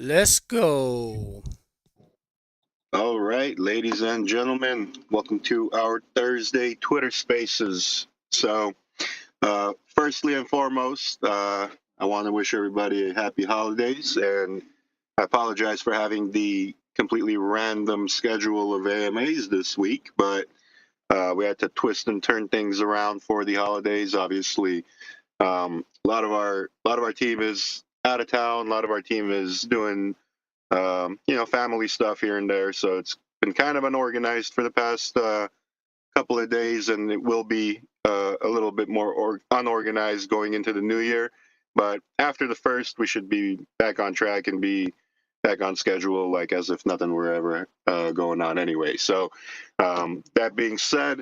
Let's go. All right, ladies and gentlemen, welcome to our Thursday Twitter Spaces. Firstly and foremost, I want to wish everybody a happy holidays, and I apologize for having the completely random schedule of AMAs this week, but we had to twist and turn things around for the holidays. Obviously, a lot of our team is out of town. A lot of our team is doing family stuff here and there. So it's been kind of unorganized for the past couple of days, and it will be a little bit more unorganized going into the new year. But after the first, we should be back on track and be back on schedule, like as if nothing were ever going on anyway. So that being said,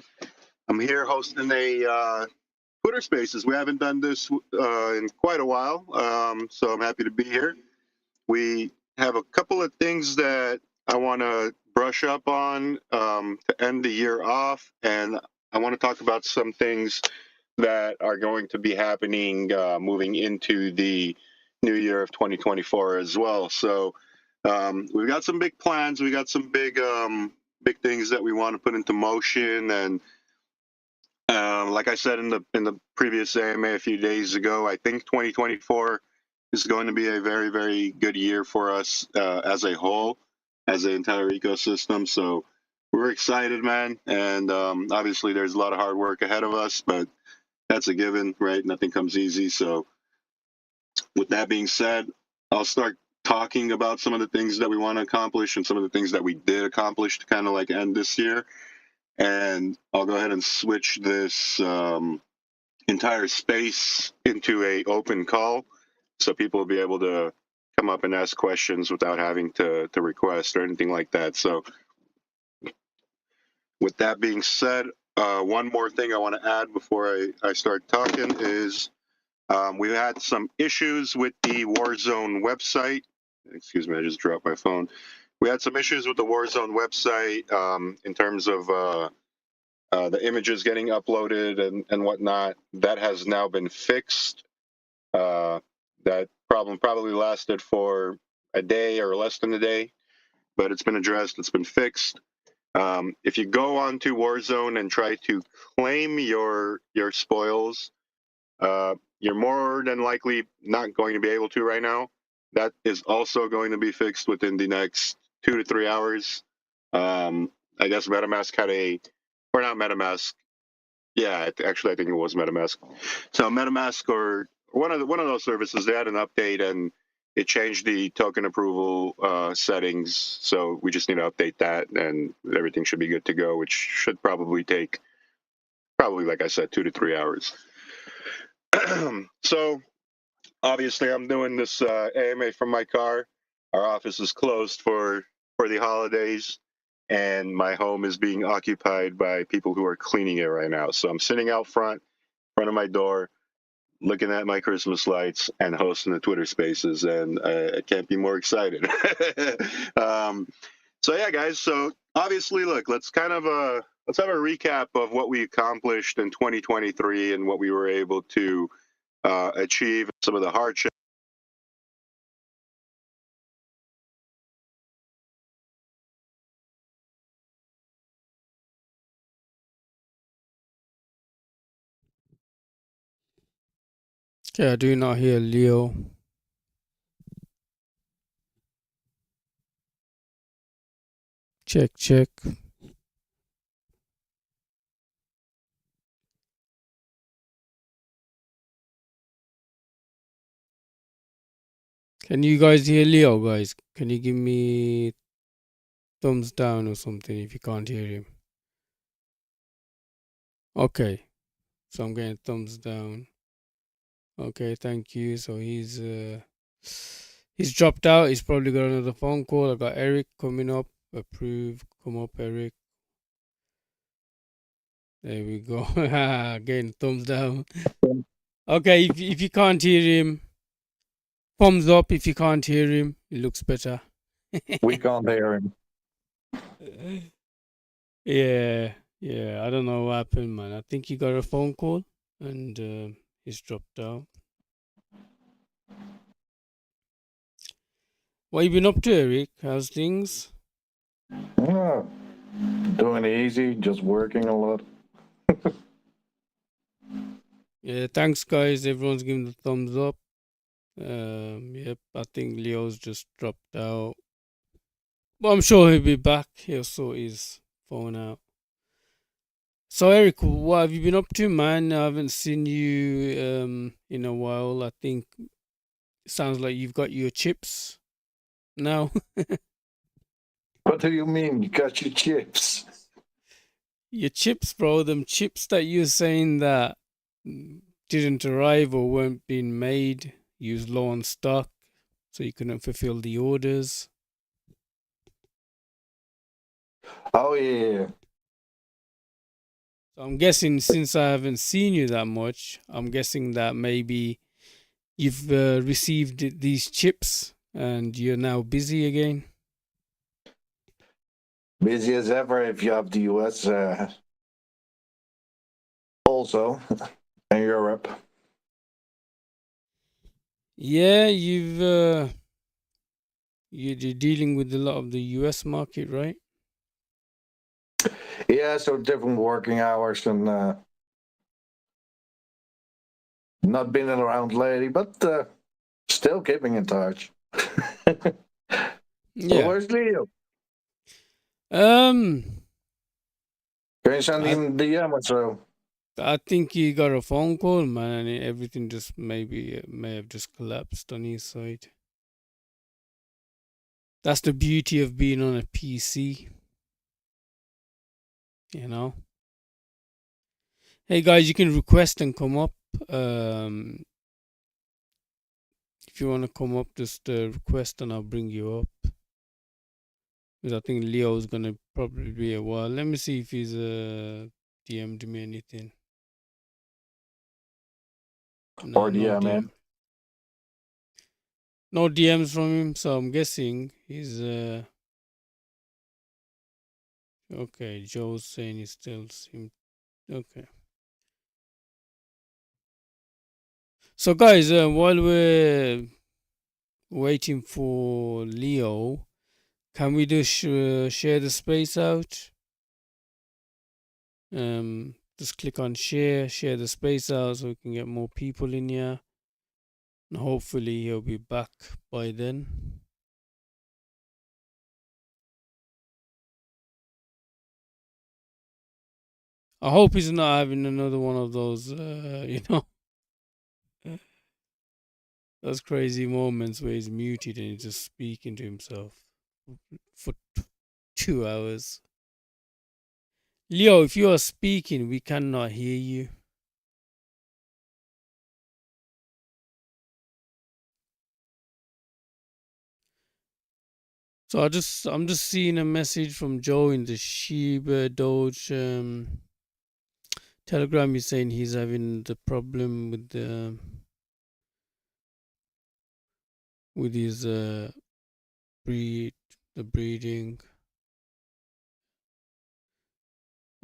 I'm here hosting a Twitter Spaces. We haven't done this in quite a while, so I'm happy to be here. We have a couple of things that I want to brush up on to end the year off, and I want to talk about some things that are going to be happening moving into the new year of 2024 as well. So we've got some big plans. We got some big things that we want to put into motion, and like I said in the previous AMA a few days ago, I think 2024 is going to be a very, very good year for us as a whole, as an entire ecosystem. So we're excited, man. And obviously, there's a lot of hard work ahead of us, but that's a given, right? Nothing comes easy. So with that being said, I'll start talking about some of the things that we want to accomplish and some of the things that we did accomplish to kind of like end this year. And I'll go ahead and switch this entire space into a open call, so people will be able to come up and ask questions without having to request or anything like that. So with that being said, one more thing I want to add before I start talking is we had some issues with the Warzone website. Excuse me, I just dropped my phone. We had some issues with the Warzone website in terms of the images getting uploaded and whatnot. That has now been fixed. That problem probably lasted for a day or less than a day, but it's been addressed. It's been fixed. If you go onto Warzone and try to claim your spoils, you're more than likely not going to be able to right now. That is also going to be fixed within the next 2 to 3 hours. I guess MetaMask had or not MetaMask. Yeah, actually, I think it was MetaMask. So MetaMask or one of those services, they had an update and it changed the token approval settings. So we just need to update that, and everything should be good to go, which should probably take like I said, 2 to 3 hours. So obviously, I'm doing this AMA from my car. Our office is closed for the holidays, and my home is being occupied by people who are cleaning it right now. So I'm sitting out front of my door, looking at my Christmas lights and hosting the Twitter Spaces, and I can't be more excited. So yeah, guys. So obviously, look, let's have a recap of what we accomplished in 2023 and what we were able to achieve, some of the hardships. Okay, I do not hear Leo. Check, check. Can you guys hear Leo, guys? Can you give me thumbs down or something if you can't hear him? Okay, so I'm getting thumbs down. Okay, thank you. So he's dropped out. He's probably got another phone call. I got Eric coming up. Approve. Come up, Eric. There we go. Getting thumbs down. Okay, if you can't hear him, thumbs up. If you can't hear him, it looks better. We can't hear him. Yeah, yeah. I don't know what happened, man. I think he got a phone call and he's dropped out. What you been up to, Eric? How's things? Yeah, doing it easy, just working a lot. Yeah, thanks, guys. Everyone's giving the thumbs up. Yep, I think Leo's just dropped out. But I'm sure he'll be back. He'll sort his phone out. So, Eric, what have you been up to, man? I haven't seen you in a while. I think it sounds like you've got your chips now. What do you mean? You got your chips? Your chips, bro. Them chips that you're saying that didn't arrive or weren't being made. You was low on stock, so you couldn't fulfill the orders. Oh yeah. So I'm guessing since I haven't seen you that much, I'm guessing that maybe you've received these chips and you're now busy again. Busy as ever if you have the US also and Europe. Yeah, you're dealing with a lot of the US market, right? Yeah, so different working hours and not been around lately, but still keeping in touch. Yeah. Where's Leo? Um, Can you send I him DM or so? I think he got a phone call, man, and everything just maybe may have just collapsed on his side. That's the beauty of being on a PC, you know. Hey guys, you can request and come up. If you want to come up, just request and I'll bring you up. Because I think Leo's gonna probably be a while. Let me see if he's DM'd me anything. No, Or no DM DM. him? No DMs from him, so I'm guessing he's okay. Joe's saying he still seems okay. So guys, while we're waiting for Leo, can we just share the space out? Just click on share the space out so we can get more people in here. And hopefully he'll be back by then. I hope he's not having another one of those, those crazy moments where he's muted and he's just speaking to himself for 2 hours. Leo, if you are speaking, we cannot hear you. So I'm just seeing a message from Joe in the Shiba Doge Telegram. He's saying he's having the problem with his breeding,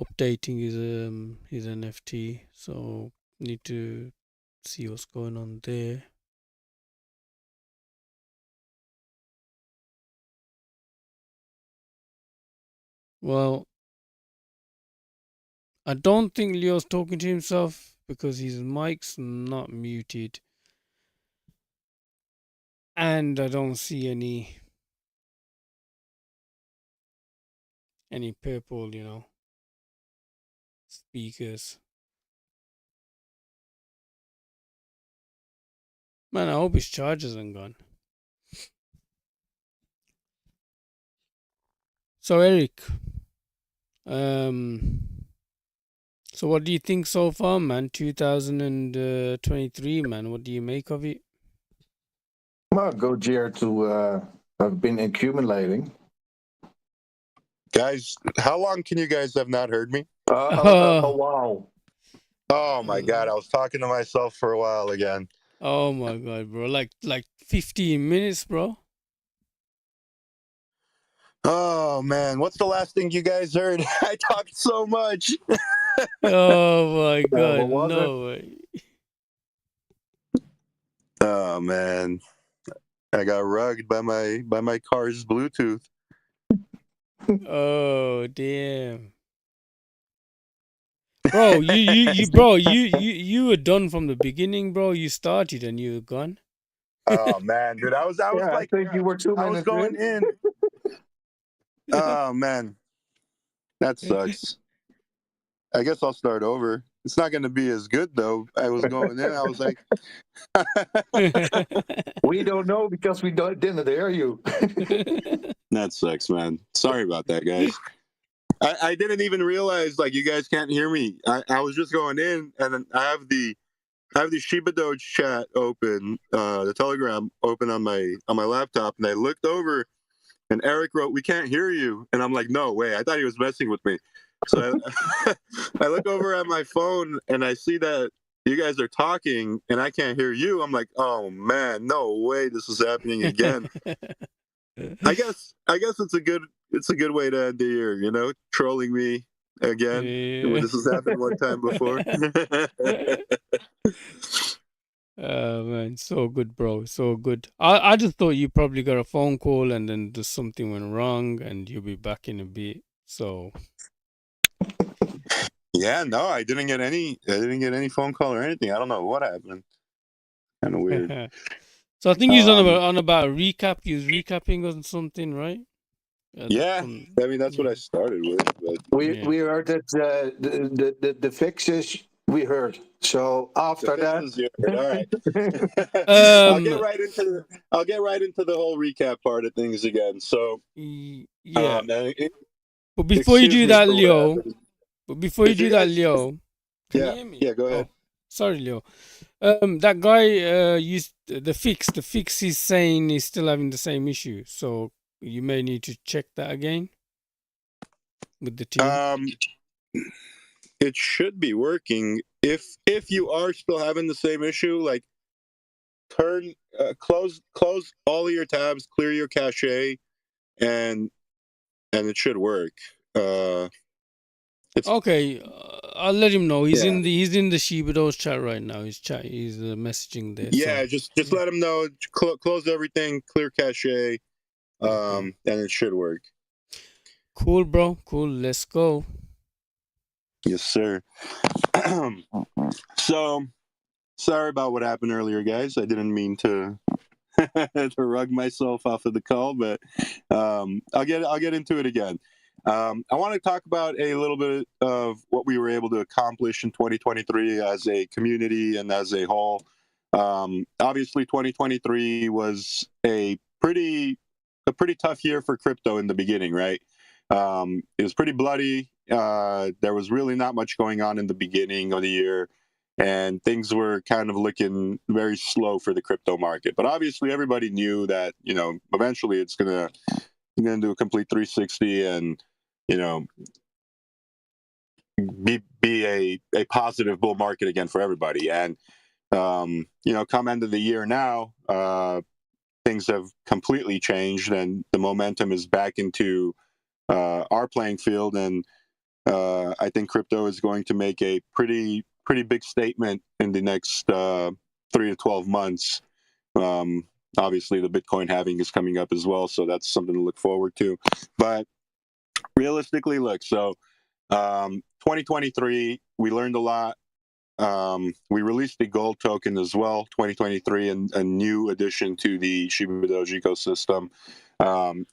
updating his NFT. So need to see what's going on there. Well, I don't think Leo's talking to himself because his mic's not muted. And I don't see any purple, speakers. Man, I hope his charge isn't gone. So Eric, so what do you think so far, man? 2023, man. What do you make of it? Well, Gojir to have been accumulating. Guys, how long can you guys have not heard me? Wow. Oh my god, I was talking to myself for a while again. Oh my god, bro. Like 15 minutes, bro. Oh man, what's the last thing you guys heard? I talked so much. Oh my god, what was no way. Oh man. I got rugged by my car's Bluetooth. Oh damn. Bro, you were done from the beginning, bro. You started and you were gone. Oh man, dude, I was Yeah, like, I think you were 2 I was minutes going in. in. Oh man, that sucks. I guess I'll start over. It's not going to be as good though. I was going in. I was like, We don't know because we didn't hear you. that sucks, man. Sorry about that, guys. I didn't even realize like you guys can't hear me. I was just going in, and then I have the ShibaDoge chat open, the Telegram open on my laptop, and I looked over, and Eric wrote, "We can't hear you," and I'm like, "No way!" I thought he was messing with me. So I look over at my phone, and I see that you guys are talking, and I can't hear you. I'm like, "Oh man, no way! This is happening again." I guess it's a good way to end the year, you know, trolling me again. Yeah. This has happened one time before. Oh man, so good, bro. So good. I just thought you probably got a phone call and then just something went wrong and you'll be back in a bit. So Yeah, no, I didn't get any phone call or anything. I don't know what happened. Kind of weird. so I think he's Um, on about a recap. He was recapping on something, right? yeah, I mean that's what I started with. But We heard that the fixes we heard. So after that, all right. Um, I'll get right into the whole recap part of things again. So, yeah. and But before you excuse do me that, for what Leo. happened. But before you Did you do that, guys? Leo, can you Yeah, hear me? yeah. Go ahead. Oh, sorry, Leo. That guy used the fix. The fix is saying he's still having the same issue. So you may need to check that again with the team. It should be working. If you are still having the same issue, like close all of your tabs, clear your cache, and it should work. Okay, I'll let him know. He's Yeah. he's in the ShibaDoge chat right now. He's messaging there. Yeah, So just let them know. Close everything, clear cache, and it should work. cool, bro. Cool. Let's go. Yes, sir. So sorry about what happened earlier, guys. I didn't mean to to rug myself off of the call, but I'll get into it again. I want to talk about a little bit of what we were able to accomplish in 2023 as a community and as a whole. Obviously, 2023 was a pretty tough year for crypto in the beginning, right? It was pretty bloody. There was really not much going on in the beginning of the year, and things were kind of looking very slow for the crypto market. But obviously, everybody knew that eventually it's gonna do a complete 360 and be a positive bull market again for everybody. And come end of the year now, things have completely changed, and the momentum is back into our playing field. And I think crypto is going to make a pretty big statement in the next 3 to 12 months. Obviously, the Bitcoin halving is coming up as well, so that's something to look forward to. But realistically, look, so 2023, we learned a lot. We released the gold token as well, 2023, and a new addition to the ShibaDoge ecosystem.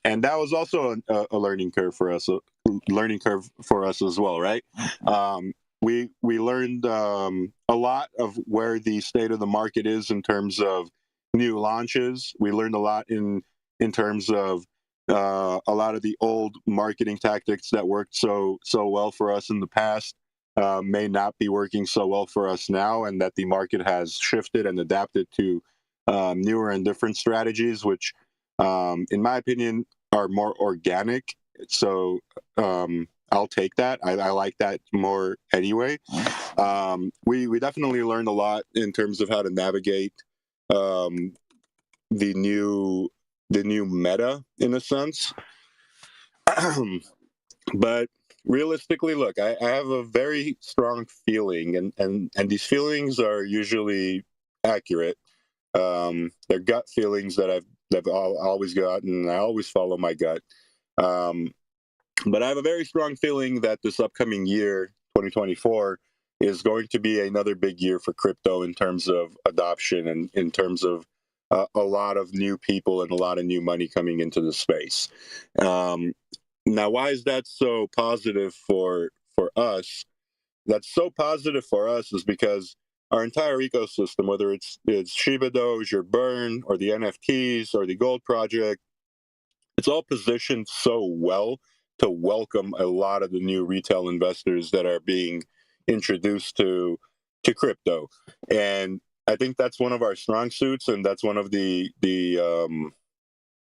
And that was also a learning curve for us, as well, right? We learned a lot of where the state of the market is in terms of new launches. We learned a lot in terms of a lot of the old marketing tactics that worked so well for us in the past may not be working so well for us now, and that the market has shifted and adapted to newer and different strategies, which, in my opinion, are more organic. So I'll take that. I like that more anyway. We definitely learned a lot in terms of how to navigate the new meta in a sense. But realistically, look, I have a very strong feeling, and these feelings are usually accurate. They're gut feelings that I've always gotten. I always follow my gut. But I have a very strong feeling that this upcoming year, 2024, is going to be another big year for crypto in terms of adoption and in terms of a lot of new people and a lot of new money coming into the space. Now, why is that so positive for us? That's so positive for us is because our entire ecosystem, whether it's ShibaDoge or Burn or the NFTs or the Gold Project, it's all positioned so well to welcome a lot of the new retail investors that are being introduced to crypto. And I think that's one of our strong suits, and that's one of the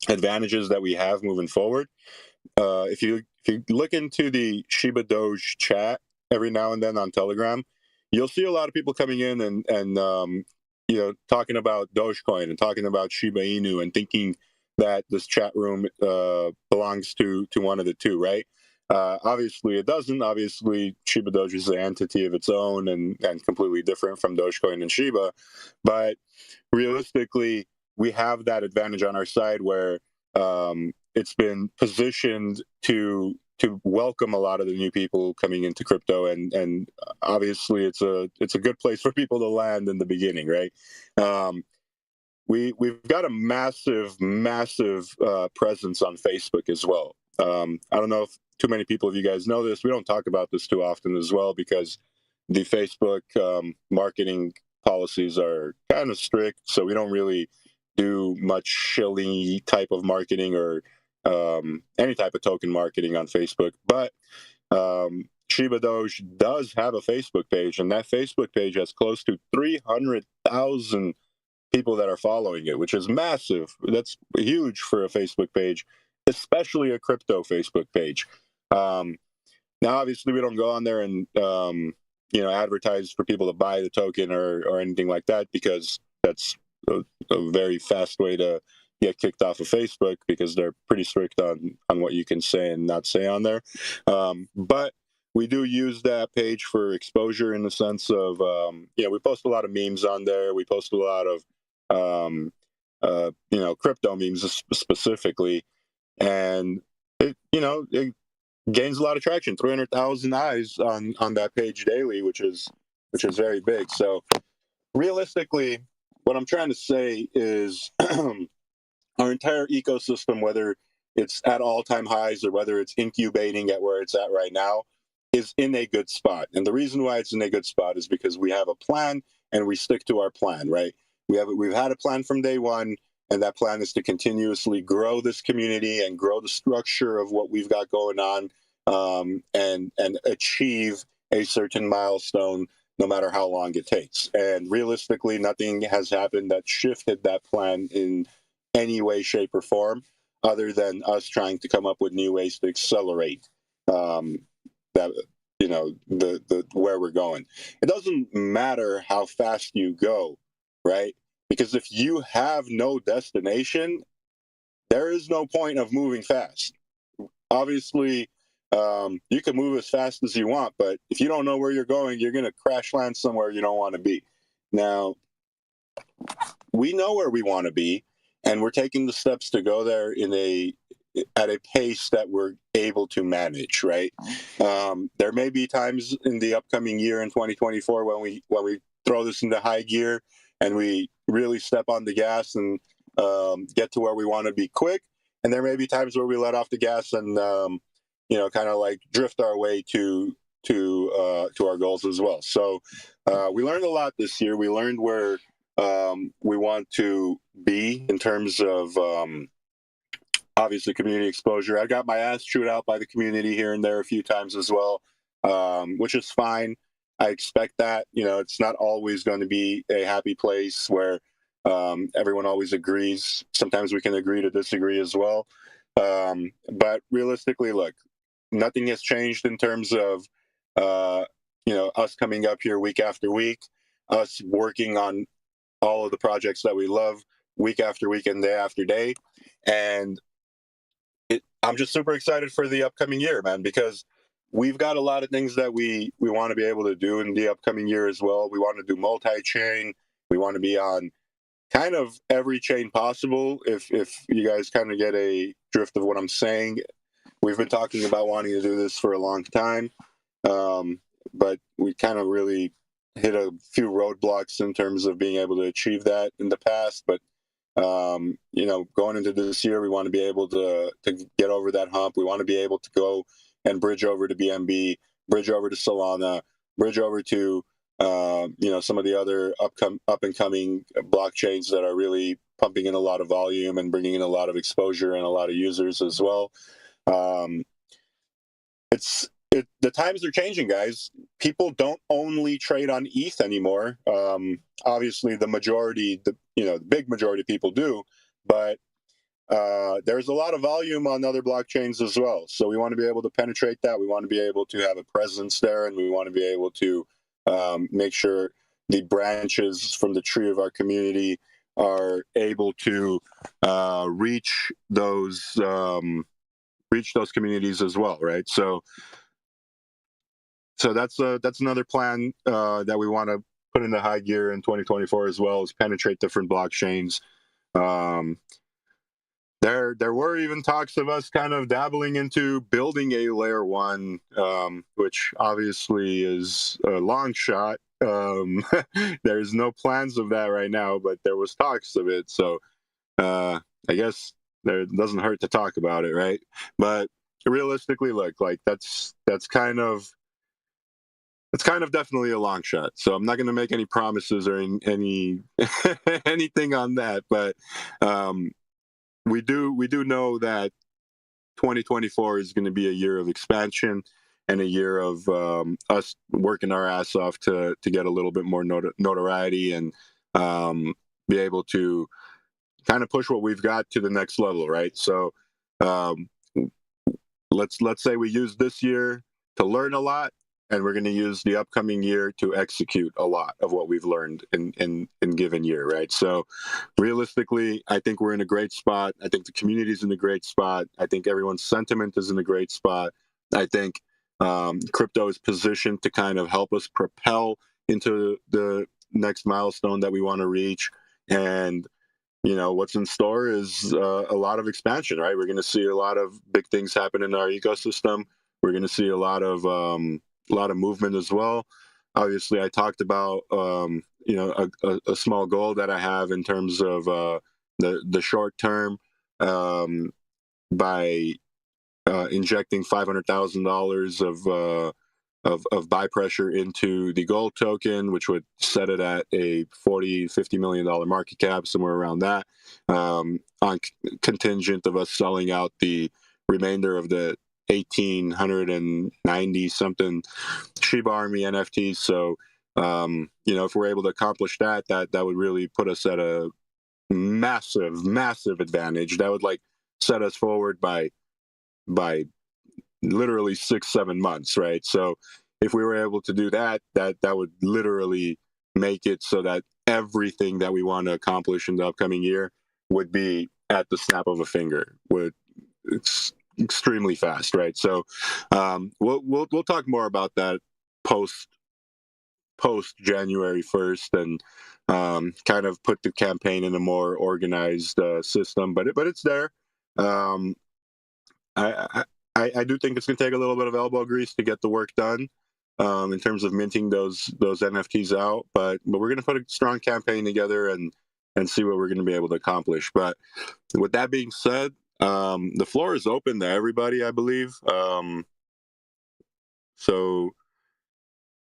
advantages that we have moving forward. If you look into the Shiba Doge chat every now and then on Telegram, you'll see a lot of people coming in and talking about Dogecoin and talking about Shiba Inu and thinking that this chat room belongs to one of the two, right? Obviously, it doesn't. Obviously, Shiba Doge is an entity of its own and completely different from Dogecoin and Shiba. But realistically, we have that advantage on our side where it's been positioned to welcome a lot of the new people coming into crypto, and obviously it's a good place for people to land in the beginning, right? We've got a massive presence on Facebook as well. I don't know if too many people of you guys know this. We don't talk about this too often as well because the Facebook marketing policies are kind of strict, so we don't really do much shilly type of marketing or any type of token marketing on Facebook. But ShibaDoge does have a Facebook page, and that Facebook page has close to 300,000 people that are following it, which is massive. That's huge for a Facebook page, especially a crypto Facebook page. Now, obviously, we don't go on there and advertise for people to buy the token or anything like that, because that's a very fast way to get kicked off of Facebook, because they're pretty strict on what you can say and not say on there. But we do use that page for exposure in the sense of, we post a lot of memes on there. We post a lot of, crypto memes specifically. And it gains a lot of traction. 300,000 eyes on that page daily, which is very big. So realistically, what I'm trying to say is our entire ecosystem, whether it's at all-time highs or whether it's incubating at where it's at right now, is in a good spot. And the reason why it's in a good spot is because we have a plan and we stick to our plan, right? We've had a plan from day one, and that plan is to continuously grow this community and grow the structure of what we've got going on, and achieve a certain milestone, no matter how long it takes. And realistically, nothing has happened that shifted that plan in any way, shape, or form, other than us trying to come up with new ways to accelerate that, the where we're going. It doesn't matter how fast you go, right? Because if you have no destination, there is no point of moving fast. Obviously, you can move as fast as you want, but if you don't know where you're going, you're going to crash land somewhere you don't want to be. Now, we know where we want to be, and we're taking the steps to go there at a pace that we're able to manage, right? There may be times in the upcoming year in 2024 when we throw this into high gear and we really step on the gas and get to where we want to be quick. And there may be times where we let off the gas and kind of like drift our way to our goals as well. So we learned a lot this year. We learned where we want to be in terms of obviously community exposure. I got my ass chewed out by the community here and there a few times as well, which is fine. I expect that. It's not always going to be a happy place where everyone always agrees. Sometimes we can agree to disagree as well. But realistically, look, nothing has changed in terms of us coming up here week after week, us working on all of the projects that we love week after week and day after day. And I'm just super excited for the upcoming year, man, because we've got a lot of things that we want to be able to do in the upcoming year as well. We want to do multi-chain. We want to be on kind of every chain possible. If you guys kind of get a drift of what I'm saying, we've been talking about wanting to do this for a long time, but we kind of really hit a few roadblocks in terms of being able to achieve that in the past. But going into this year, we want to be able to get over that hump. We want to be able to go and bridge over to BNB, bridge over to Solana, bridge over to some of the other up and coming blockchains that are really pumping in a lot of volume and bringing in a lot of exposure and a lot of users as well. The times are changing, guys. People don't only trade on ETH anymore. Obviously, the big majority of people do, but there's a lot of volume on other blockchains as well. So we want to be able to penetrate that. We want to be able to have a presence there, and we want to be able to make sure the branches from the tree of our community are able to reach those communities as well, right? So that's another plan that we want to put into high gear in 2024 as well, is penetrate different blockchains. There were even talks of us kind of dabbling into building a layer 1, which obviously is a long shot. There's no plans of that right now, but there was talks of it. So I guess it doesn't hurt to talk about it, right? But realistically, look, like that's kind of definitely a long shot. So I'm not going to make any promises or any anything on that, but we do know that 2024 is going to be a year of expansion and a year of us working our ass off to get a little bit more notoriety and be able to kind of push what we've got to the next level, right? So let's say we use this year to learn a lot, and we're going to use the upcoming year to execute a lot of what we've learned in given year, right? So realistically, I think we're in a great spot. I think the community's in a great spot. I think everyone's sentiment is in a great spot. I think crypto is positioned to kind of help us propel into the next milestone that we want to reach. And what's in store is a lot of expansion, right? We're going to see a lot of big things happen in our ecosystem. We're going to see a lot of movement as well. Obviously, I talked about a small goal that I have in terms of the short term by injecting $500,000 of buy pressure into the gold token, which would set it at a $40-50 million market cap, somewhere around that, on contingent of us selling out the remainder of the 1,890 something Shiba Army NFTs. So, if we're able to accomplish that would really put us at a massive advantage. That would set us forward by literally 6-7 months, right? So if we were able to do that would literally make it so that everything that we want to accomplish in the upcoming year would be at the snap of a finger. It's extremely fast, right? So we'll talk more about that post January 1st and kind of put the campaign in a more organized system. But it's there. I do think it's going to take a little bit of elbow grease to get the work done in terms of minting those NFTs out. But we're going to put a strong campaign together and see what we're going to be able to accomplish. But with that being said, the floor is open to everybody, I believe. So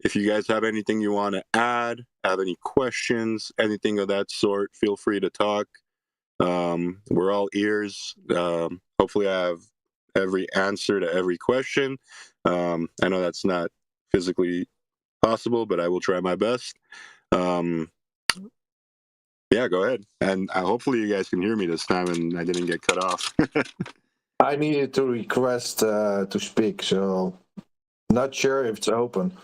if you guys have anything you want to add, have any questions, anything of that sort, feel free to talk. We're all ears. Hopefully I have every answer to every question. I know that's not physically possible, but I will try my best. Yeah, go ahead. And hopefully you guys can hear me this time and I didn't get cut off. I needed to request to speak, so not sure if it's open.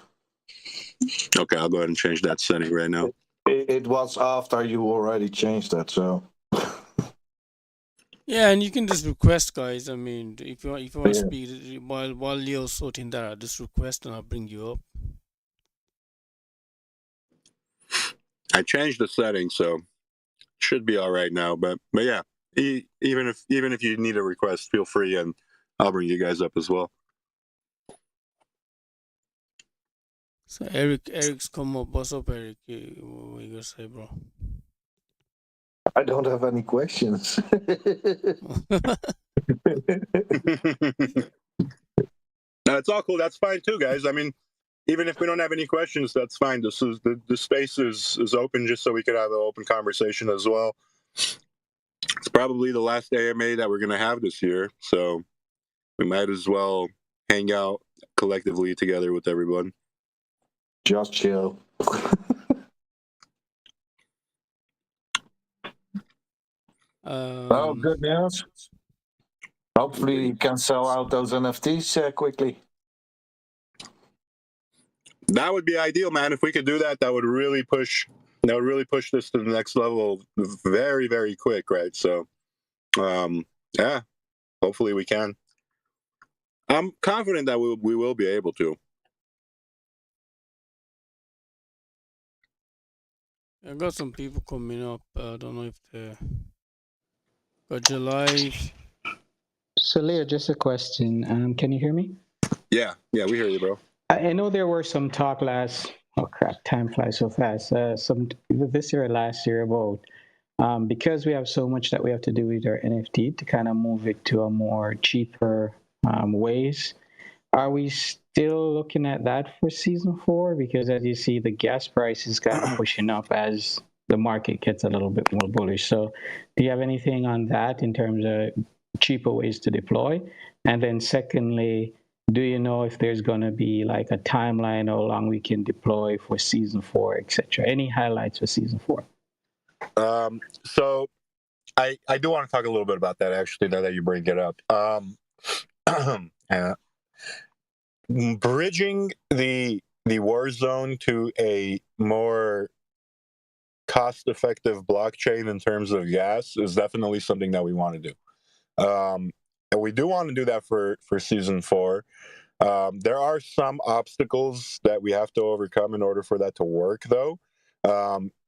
Okay, I'll go ahead and change that setting right now. It was after you already changed that, so. Yeah, and you can just request, guys. I mean, if you want to Yeah. speak while Leo's sorting that out, just request and I'll bring you up. I changed the setting, so should be all right now. But yeah, even if you need a request, feel free, and I'll bring you guys up as well. So Eric's come up. What's up, Eric? What you gonna say, bro? I don't have any questions. No, it's all cool. That's fine too, guys. I mean, even if we don't have any questions, that's fine. This is the space is open just so we could have an open conversation as well. It's probably the last AMA that we're gonna have this year, so we might as well hang out collectively together with everyone. Just chill. Oh, good news. Hopefully you can sell out those NFTs quickly. That would be ideal, man. If we could do that, that would really push this to the next level very, very quick, right? So yeah, hopefully we can. I'm confident that we will be able to. I got some people coming up. I don't know if they're got your live. So, Leo, just a question. Can you hear me? Yeah, we hear you, bro. I know there were some talk last. Oh crap! Time flies so fast. Some this year or last year about because we have so much that we have to do with our NFT to kind of move it to a more cheaper ways. Are we still looking at that for season 4? Because as you see, the gas price is kind of pushing up as the market gets a little bit more bullish. So, do you have anything on that in terms of cheaper ways to deploy? And then, secondly, do you know if there's going to be like a timeline how long we can deploy for season 4, etc.? Any highlights for season 4? So I do want to talk a little bit about that actually. Now that you bring it up, bridging the Warzone to a more cost-effective blockchain in terms of gas is definitely something that we want to do, and we do want to do that for season 4. There are some obstacles that we have to overcome in order for that to work, though.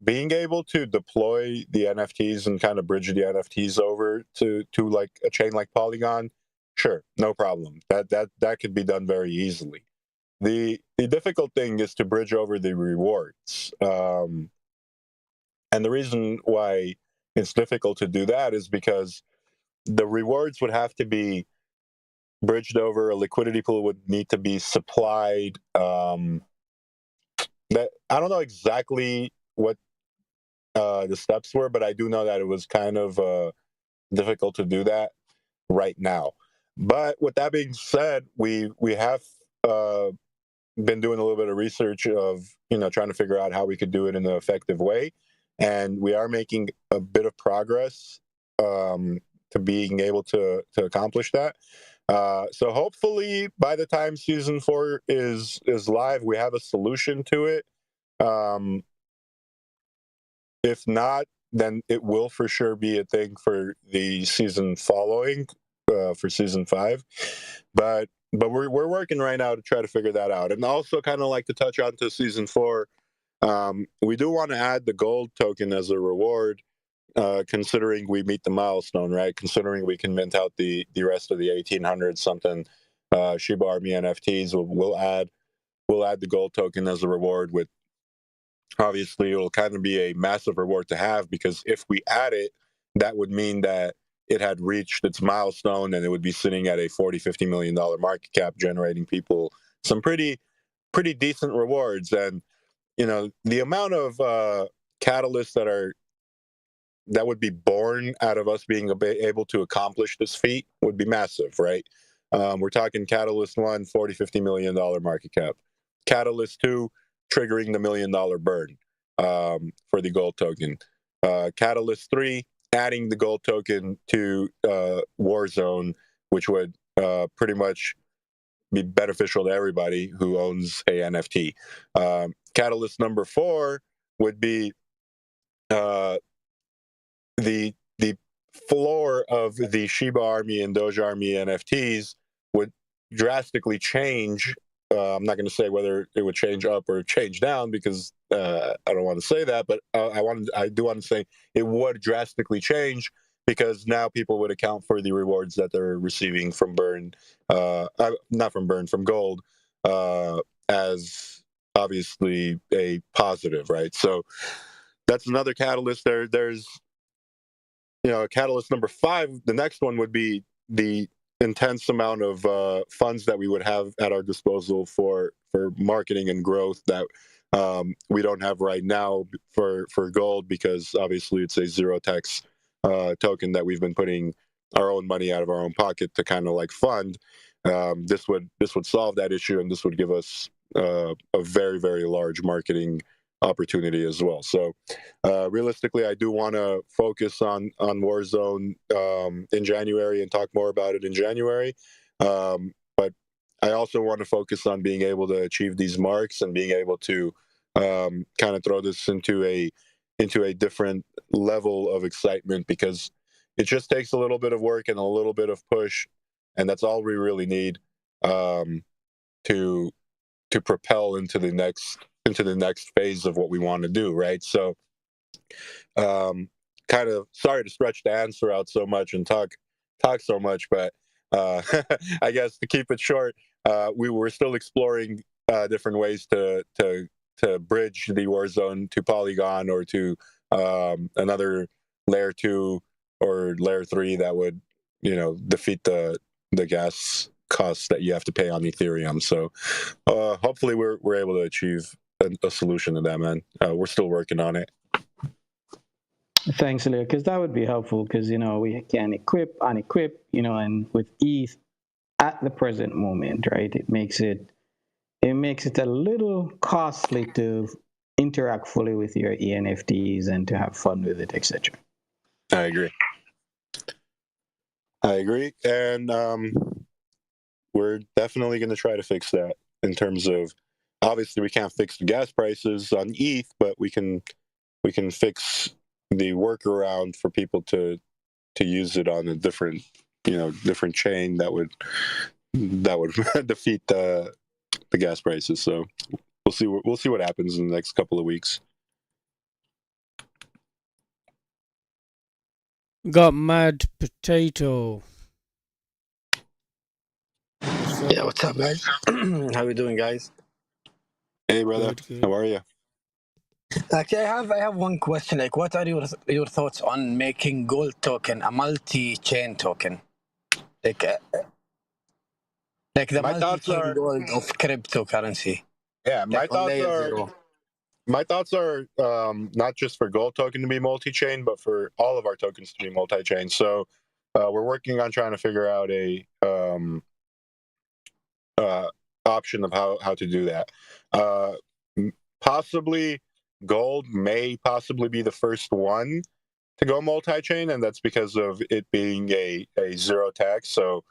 Being able to deploy the NFTs and kind of bridge the NFTs over to like a chain like Polygon, sure, no problem. That could be done very easily. The difficult thing is to bridge over the rewards. And the reason why it's difficult to do that is because the rewards would have to be bridged over. A liquidity pool would need to be supplied. That I don't know exactly what the steps were, but I do know that it was kind of difficult to do that right now. But with that being said, we have been doing a little bit of research of trying to figure out how we could do it in an effective way, and we are making a bit of progress to being able to accomplish that. So hopefully by the time season 4 is live, we have a solution to it. If not, then it will for sure be a thing for the season following, for season 5. But we're working right now to try to figure that out. And also kind of like to touch on to season 4, we do want to add the gold token as a reward, considering we meet the milestone, right? Considering we can mint out the rest of the 1,800 something Shiba Army NFTs, we'll add the gold token as a reward. With obviously it'll kind of be a massive reward to have, because if we add it, that would mean that it had reached its milestone and it would be sitting at a $40-50 million market cap, generating people some pretty decent rewards. And the amount of catalysts that would be born out of us being able to accomplish this feat would be massive, right? We're talking Catalyst 1, $40-50 million market cap. Catalyst 2, triggering the $1 million burn for the gold token. Catalyst 3, adding the gold token to Warzone, which would pretty much be beneficial to everybody who owns a NFT. Catalyst number 4 would be the floor of the Shiba Army and Doge Army NFTs would drastically change I'm not going to say whether it would change up or change down because I don't want to say that, but I do want to say it would drastically change because now people would account for the rewards that they're receiving from from gold, as obviously a positive, right? So that's another catalyst. There's catalyst number 5. The next one would be the intense amount of funds that we would have at our disposal for marketing and growth that we don't have right now for gold, because obviously it's a zero tax token that we've been putting our own money out of our own pocket to kind of like fund. This would solve that issue, and this would give us a very, very large marketing opportunity as well. So realistically, I do want to focus on Warzone in January and talk more about it in January. But I also want to focus on being able to achieve these marks and being able to kind of throw this into a different level of excitement, because it just takes a little bit of work and a little bit of push, and that's all we really need to propel into the next phase of what we want to do, right? So kind of sorry to stretch the answer out so much and talk so much, but I guess to keep it short, we were still exploring different ways to bridge the Warzone to Polygon or to another layer 2 or layer 3 that would defeat the gas costs that you have to pay on Ethereum. So hopefully we're able to achieve a solution to that, man. We're still working on it. Thanks, Leo, because that would be helpful, because we can equip, unequip, and with ETH at the present moment, right? It makes it a little costly to interact fully with your ENFTs and to have fun with it, etc. I agree, and we're definitely going to try to fix that. In terms of, obviously, we can't fix the gas prices on ETH, but we can fix the workaround for people to use it on a different chain that would defeat the gas prices. So we'll see what happens in the next couple of weeks. Got Mad Potato. What's up, guys? How you doing, guys? Hey, brother. Good. How are you? Actually, I have one question. Like, what are your thoughts on making gold token a multi-chain token? Like the My thoughts multi-chain are, gold of cryptocurrency. my Like on thoughts layer are 0. not just for gold token to be multi-chain, but for all of our tokens to be multi-chain. So we're working on trying to figure out a option of how to do that. Possibly gold may possibly be the first one to go multi-chain, and that's because of it being a zero tax. So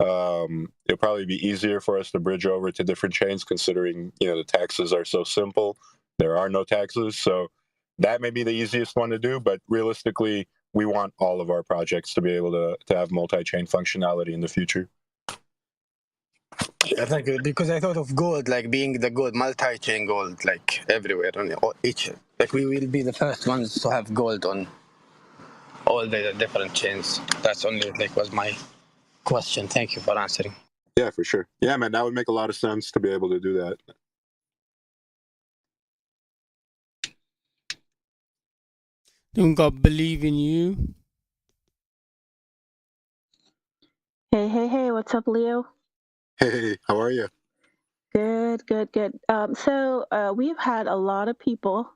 it'll probably be easier for us to bridge over to different chains, considering the taxes are so simple. There are no taxes, so that may be the easiest one to do. But realistically, we want all of our projects to be able to have multi-chain functionality in the future. I think because I thought of gold like being the gold multi-chain gold, like everywhere on each. Like we will be the first ones to have gold on all the different chains. That's only was my question. Thank you for answering. Yeah, for sure. Yeah, man, that would make a lot of sense to be able to do that. Don't got Believe in You. Hey, what's up, Leo? Hey, how are you? Good. So we've had a lot of people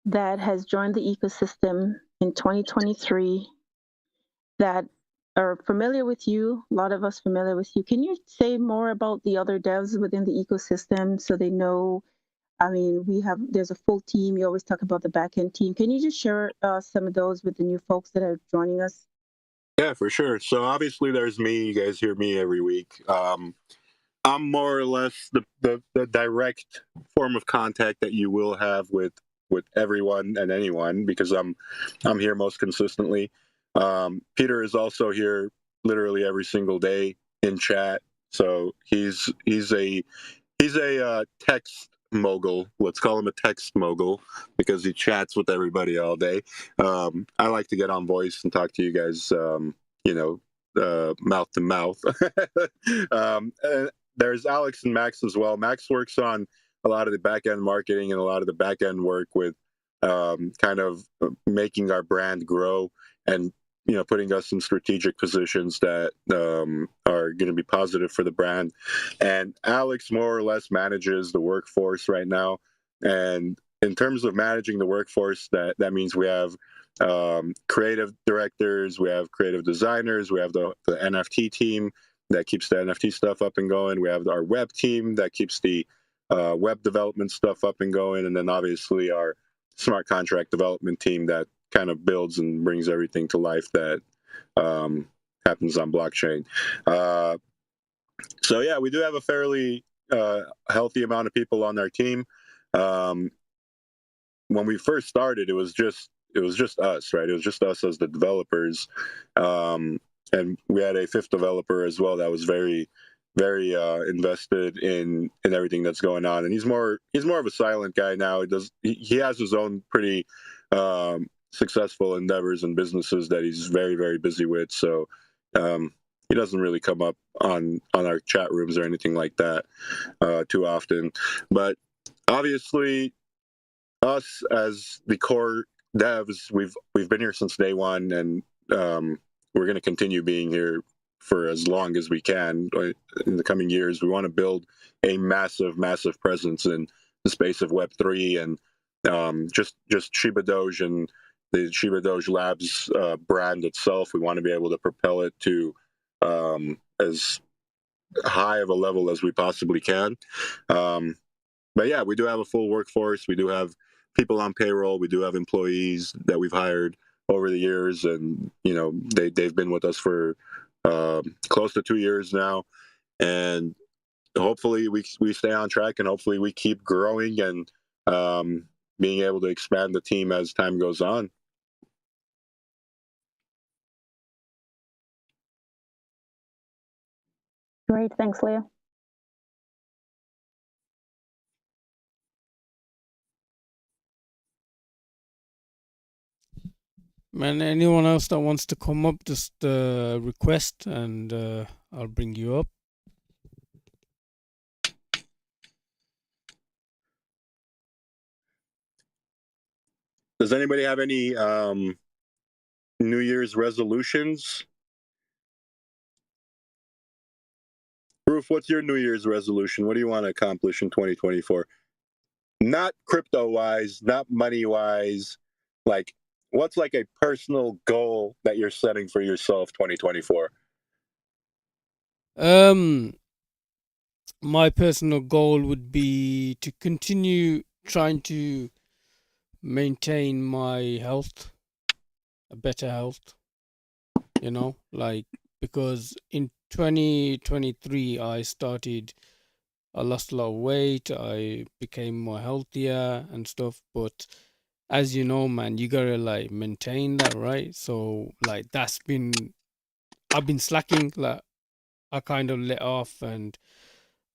that has joined the ecosystem in 2023 that are familiar with you, a lot of us familiar with you. Can you say more about the other devs within the ecosystem so they know? I mean, there's a full team. You always talk about the back-end team. Can you just share some of those with the new folks that are joining us? Yeah, for sure. So obviously there's me. You guys hear me every week. I'm more or less the direct form of contact that you will have with everyone and anyone, because I'm here most consistently. Peter is also here literally every single day in chat, So he's a text mogul. Let's call him a text mogul because he chats with everybody all day. I like to get on voice and talk to you guys, mouth to mouth. There's Alex and Max as well. Max works on a lot of the back end marketing and a lot of the back end work with kind of making our brand grow and putting us in strategic positions that are going to be positive for the brand. And Alex more or less manages the workforce right now. And in terms of managing the workforce, that means we have creative directors, we have creative designers, we have the NFT team that keeps the NFT stuff up and going. We have our web team that keeps the web development stuff up and going. And then obviously our smart contract development team that kind of builds and brings everything to life that happens on blockchain. So yeah, we do have a fairly healthy amount of people on our team. When we first started, it was just us, right? It was just us as the developers, and we had a fifth developer as well that was very invested in everything that's going on. And he's more of a silent guy now. He has his own pretty successful endeavors and businesses that he's very busy with. So he doesn't really come up on our chat rooms or anything like that too often. But obviously, us as the core devs, we've been here since day one, and we're going to continue being here for as long as we can in the coming years. We want to build a massive presence in the space of Web3 and just ShibaDoge and the ShibaDoge Labs brand itself. We want to be able to propel it to as high of a level as we possibly can. But yeah, we do have a full workforce. We do have people on payroll. We do have employees that we've hired over the years, and they've been with us for close to 2 years now. And hopefully we stay on track, and hopefully we keep growing and being able to expand the team as time goes on. Great, thanks, Leo. Man, anyone else that wants to come up, just request, and I'll bring you up. Does anybody have any New Year's resolutions? Roof, what's your New Year's resolution? What do you want to accomplish in 2024? Not crypto-wise, not money-wise. Like, what's like a personal goal that you're setting for yourself 2024? My personal goal would be to continue trying to maintain my health, a better health, like, because in 2023 I lost a lot of weight, I became more healthier and stuff, but as you know, man, you gotta like maintain that, right? So like I've been slacking, like I kind of let off and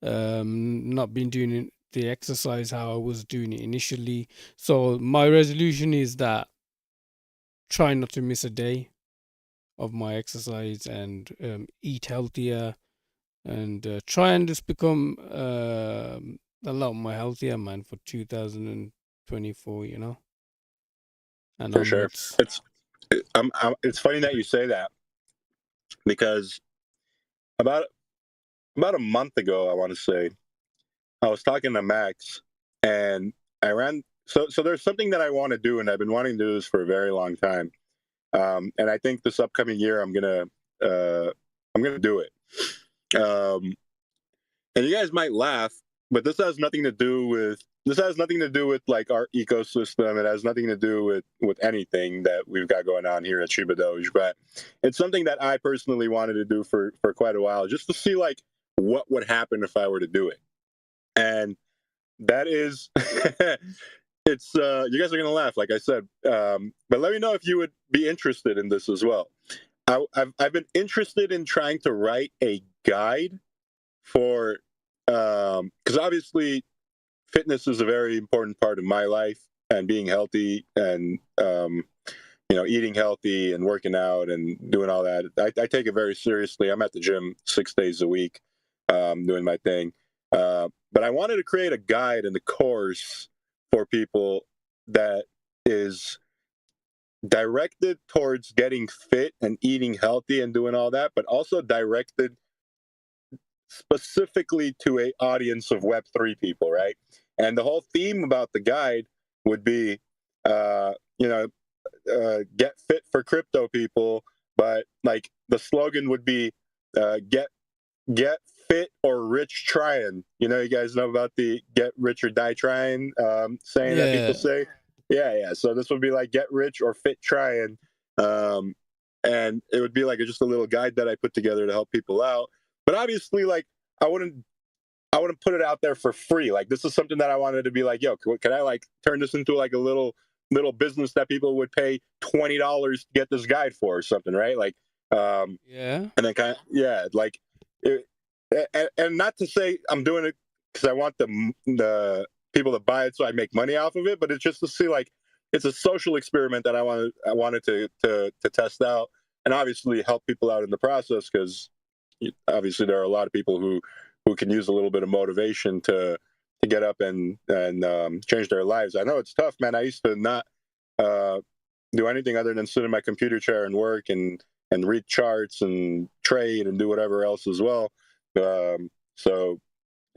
not been doing the exercise how I was doing it initially. So my resolution is that try not to miss a day of my exercise and eat healthier and try and just become a lot more healthier, man, for 2024, and For sure. onwards. It's funny that you say that, because about a month ago, I want to say, I was talking to Max, and I ran. So there's something that I want to do, and I've been wanting to do this for a very long time. And I think this upcoming year, I'm gonna do it. And you guys might laugh, but this has nothing to do with like our ecosystem. It has nothing to do with anything that we've got going on here at ShibaDoge. But it's something that I personally wanted to do for quite a while, just to see like what would happen if I were to do it. And that is it's you guys are gonna laugh, like I said, but let me know if you would be interested in this as well. I've been interested in trying to write a guide for because obviously fitness is a very important part of my life, and being healthy and eating healthy and working out and doing all that. I take it very seriously. I'm at the gym 6 days a week, doing my thing. But I wanted to create a guide and a course for people that is directed towards getting fit and eating healthy and doing all that, but also directed specifically to a audience of Web3 people, right? And the whole theme about the guide would be, get fit for crypto people, but like the slogan would be, get fit or rich trying. You guys know about the get rich or die trying saying that people say. Yeah. So this would be like get rich or fit trying, and it would be like just a little guide that I put together to help people out. But obviously, like I wouldn't put it out there for free. Like this is something that I wanted to be like, yo, can I like turn this into like a little business that people would pay $20 to get this guide for or something, right? Like, and then like, and not to say I'm doing it because I want the people to buy it so I make money off of it, but it's just to see like it's a social experiment that I wanted to test out, and obviously help people out in the process, because obviously there are a lot of people who can use a little bit of motivation to get up and change their lives. I know it's tough, man. I used to not do anything other than sit in my computer chair and work and read charts and trade and do whatever else as well. So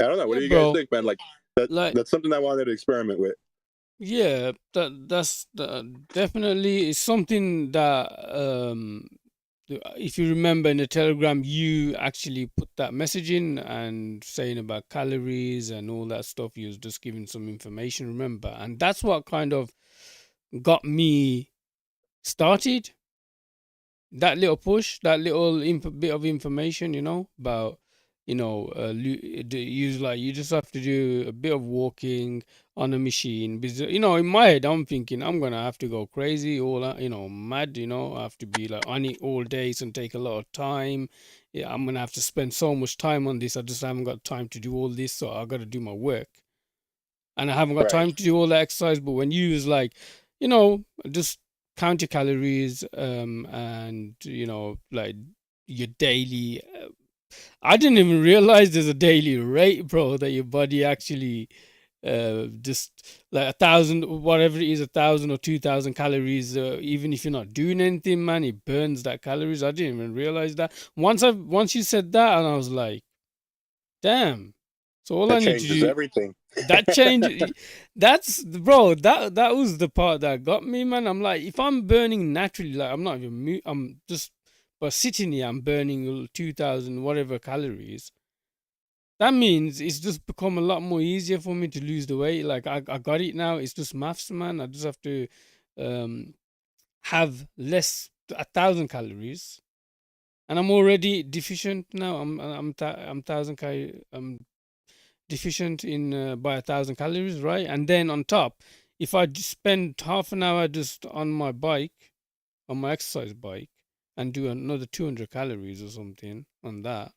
I don't know. What do you guys think, man? Like that's something I wanted to experiment with. Yeah, that's definitely something that if you remember in the Telegram, you actually put that message in and saying about calories and all that stuff. You was just giving some information, remember? And that's what kind of got me started. That little push, that little bit of information, about, you just have to do a bit of walking on a machine. Because, in my head, I'm thinking I'm going to have to go crazy, all that, mad, I have to be like on it all day. It's going to take a lot of time. Yeah, I'm going to have to spend so much time on this. I just haven't got time to do all this. So I got to do my work. And I haven't got time to do all the exercise. But when you was like, just count your calories, and like your daily, I didn't even realize there's a daily rate, bro, that your body actually just like 1,000, whatever it is, 1,000 or 2,000 calories, even if you're not doing anything, man, it burns that calories. I didn't even realize that. Once you said that, and I was like, damn. So all I need to do, everything. That change, that's, bro, that was the part that got me, man. I'm like, if I'm burning naturally, like I'm not even, I'm just, but sitting here, I'm burning 2,000 whatever calories. That means it's just become a lot more easier for me to lose the weight. Like I got it now. It's just maths, man. I just have to have less, 1,000 calories, and I'm already deficient now. I'm deficient in by 1,000 calories, right? And then on top, if I just spend half an hour just on my bike, on my exercise bike, and do another 200 calories or something on that,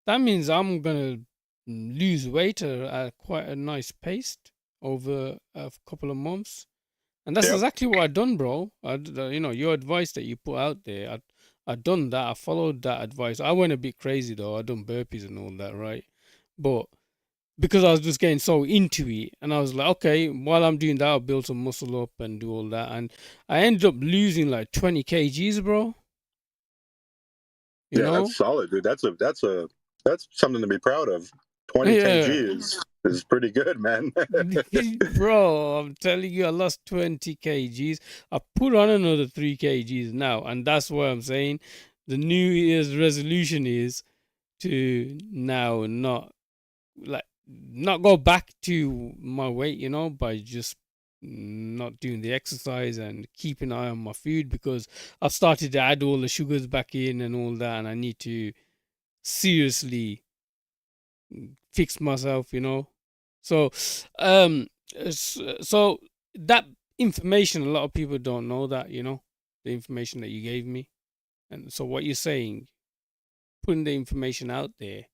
that means I'm gonna lose weight at quite a nice pace over a couple of months. And that's exactly what I done, bro. Your advice that you put out there, I done that. I followed that advice. I went a bit crazy though. I done burpees and all that, right? But because I was just getting so into it, and I was like, okay, while I'm doing that, I'll build some muscle up and do all that, and I ended up losing like 20 kgs, bro. That's solid, dude. That's something to be proud of. 20 kg is pretty good, man. Bro, I'm telling you, I lost 20 kgs. I put on another 3 kgs now, and that's what I'm saying. The New Year's resolution is to now not go back to my weight, by just not doing the exercise and keep an eye on my food, because I've started to add all the sugars back in and all that, and I need to seriously fix myself, So, so that information, a lot of people don't know that, the information that you gave me. And so what you're saying, putting the information out there,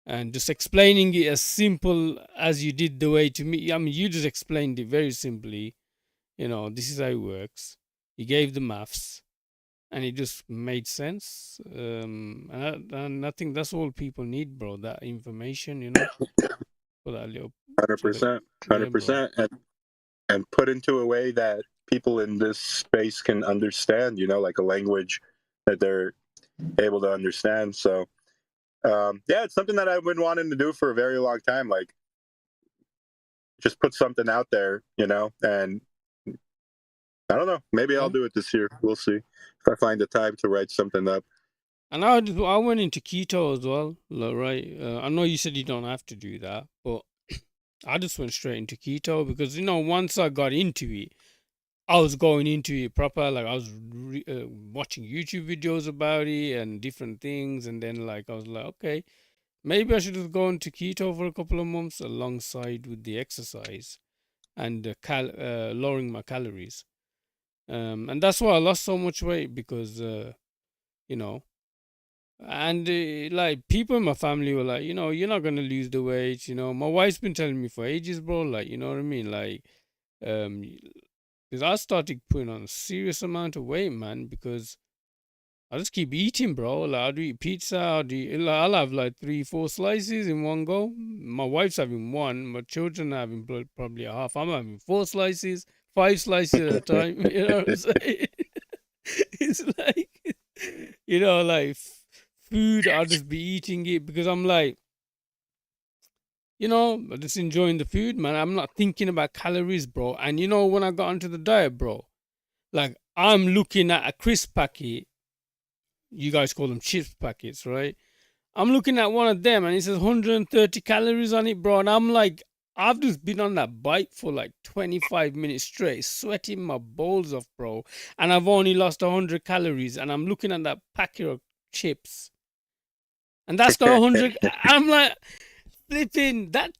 and just explaining it as simple as you did the way to me. I mean, you just explained it very simply. This is how it works. You gave the maths, and it just made sense. And I think that's all people need, bro. That information, for that little. 100%, Yeah, bro. 100%, and put into a way that people in this space can understand. Like a language that they're able to understand. So, yeah, it's something that I've been wanting to do for a very long time. Like, just put something out there, and I don't know. Maybe I'll Yeah. do it this year. We'll see if I find the time to write something up. And I went into keto as well, right? I know you said you don't have to do that, but I just went straight into keto because once I got into it, I was going into it proper. Like I was watching YouTube videos about it and different things, and then like I was like, okay, maybe I should just go into keto for a couple of months alongside with the exercise and lowering my calories. And that's why I lost so much weight because you know and like people in my family were like, you're not gonna lose the weight. My wife's been telling me for ages, bro. Like, you know what I mean? Like, because I started putting on a serious amount of weight, man. Because I just keep eating, bro. Like, I'll eat pizza. I'll have like 3, 4 slices in one go. My wife's having one. My children are having probably a half. I'm having 4 slices, 5 slices at a time. You know what I'm saying? It's like, like food. I'll just be eating it because I'm like, I'm just enjoying the food, man. I'm not thinking about calories, bro. And when I got onto the diet, bro, like I'm looking at a crisp packet. You guys call them chips packets, right? I'm looking at one of them and it says 130 calories on it, bro. And I'm like, I've just been on that bike for like 25 minutes straight, sweating my balls off, bro. And I've only lost 100 calories. And I'm looking at that packet of chips. And that's got 100. I'm like, flipping, that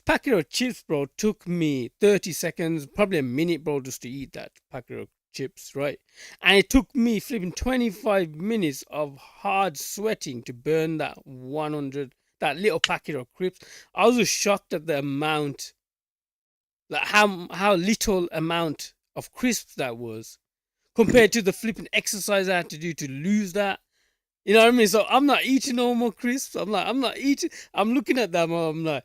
packet of chips, bro, took me 30 seconds, probably a minute, bro, just to eat that packet of chips, right? And it took me flipping 25 minutes of hard sweating to burn that 100, that little packet of crisps. I was just shocked at the amount, like how little amount of crisps that was compared to the flipping exercise I had to do to lose that. You know what I mean? So I'm not eating no more crisps. I'm not eating. I'm looking at them. I'm like,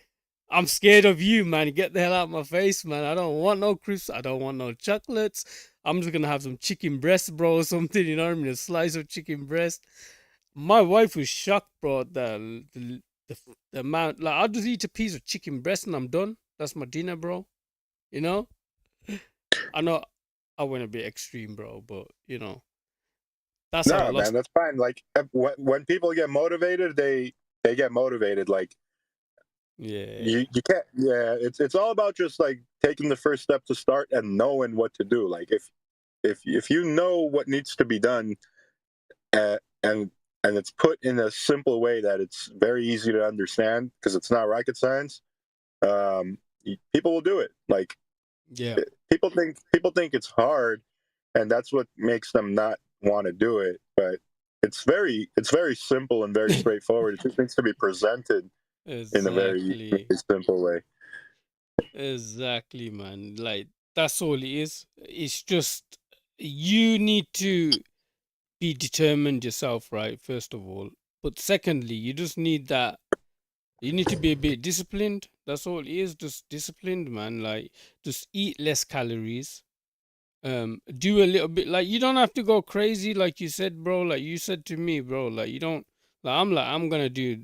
I'm scared of you, man. Get the hell out of my face, man. I don't want no crisps. I don't want no chocolates. I'm just gonna have some chicken breast, bro, or something. You know what I mean? A slice of chicken breast. My wife was shocked, bro. The amount. Like, I'll just eat a piece of chicken breast and I'm done. That's my dinner, bro. You know. I know I went a bit extreme, bro, but that's how I No, man, lost. that's fine. Like when people get motivated, they get motivated. Like Yeah. you can't. Yeah, it's all about just like taking the first step to start and knowing what to do. Like if you know what needs to be done, and it's put in a simple way that it's very easy to understand because it's not rocket science. People will do it. Like Yeah. people think it's hard, and that's what makes them not want to do it. But it's very simple and very straightforward. It just needs to be presented in a very, Exactly. very simple way. Exactly, man. Like that's all it is. It's just you need to be determined yourself, right? First of all. But secondly, you just need that you need to be a bit disciplined. That's all it is, just disciplined, man. Like just eat less calories. Do a little bit, like you don't have to go crazy like you said, bro. Like you said to me, bro, like you don't like I'm gonna do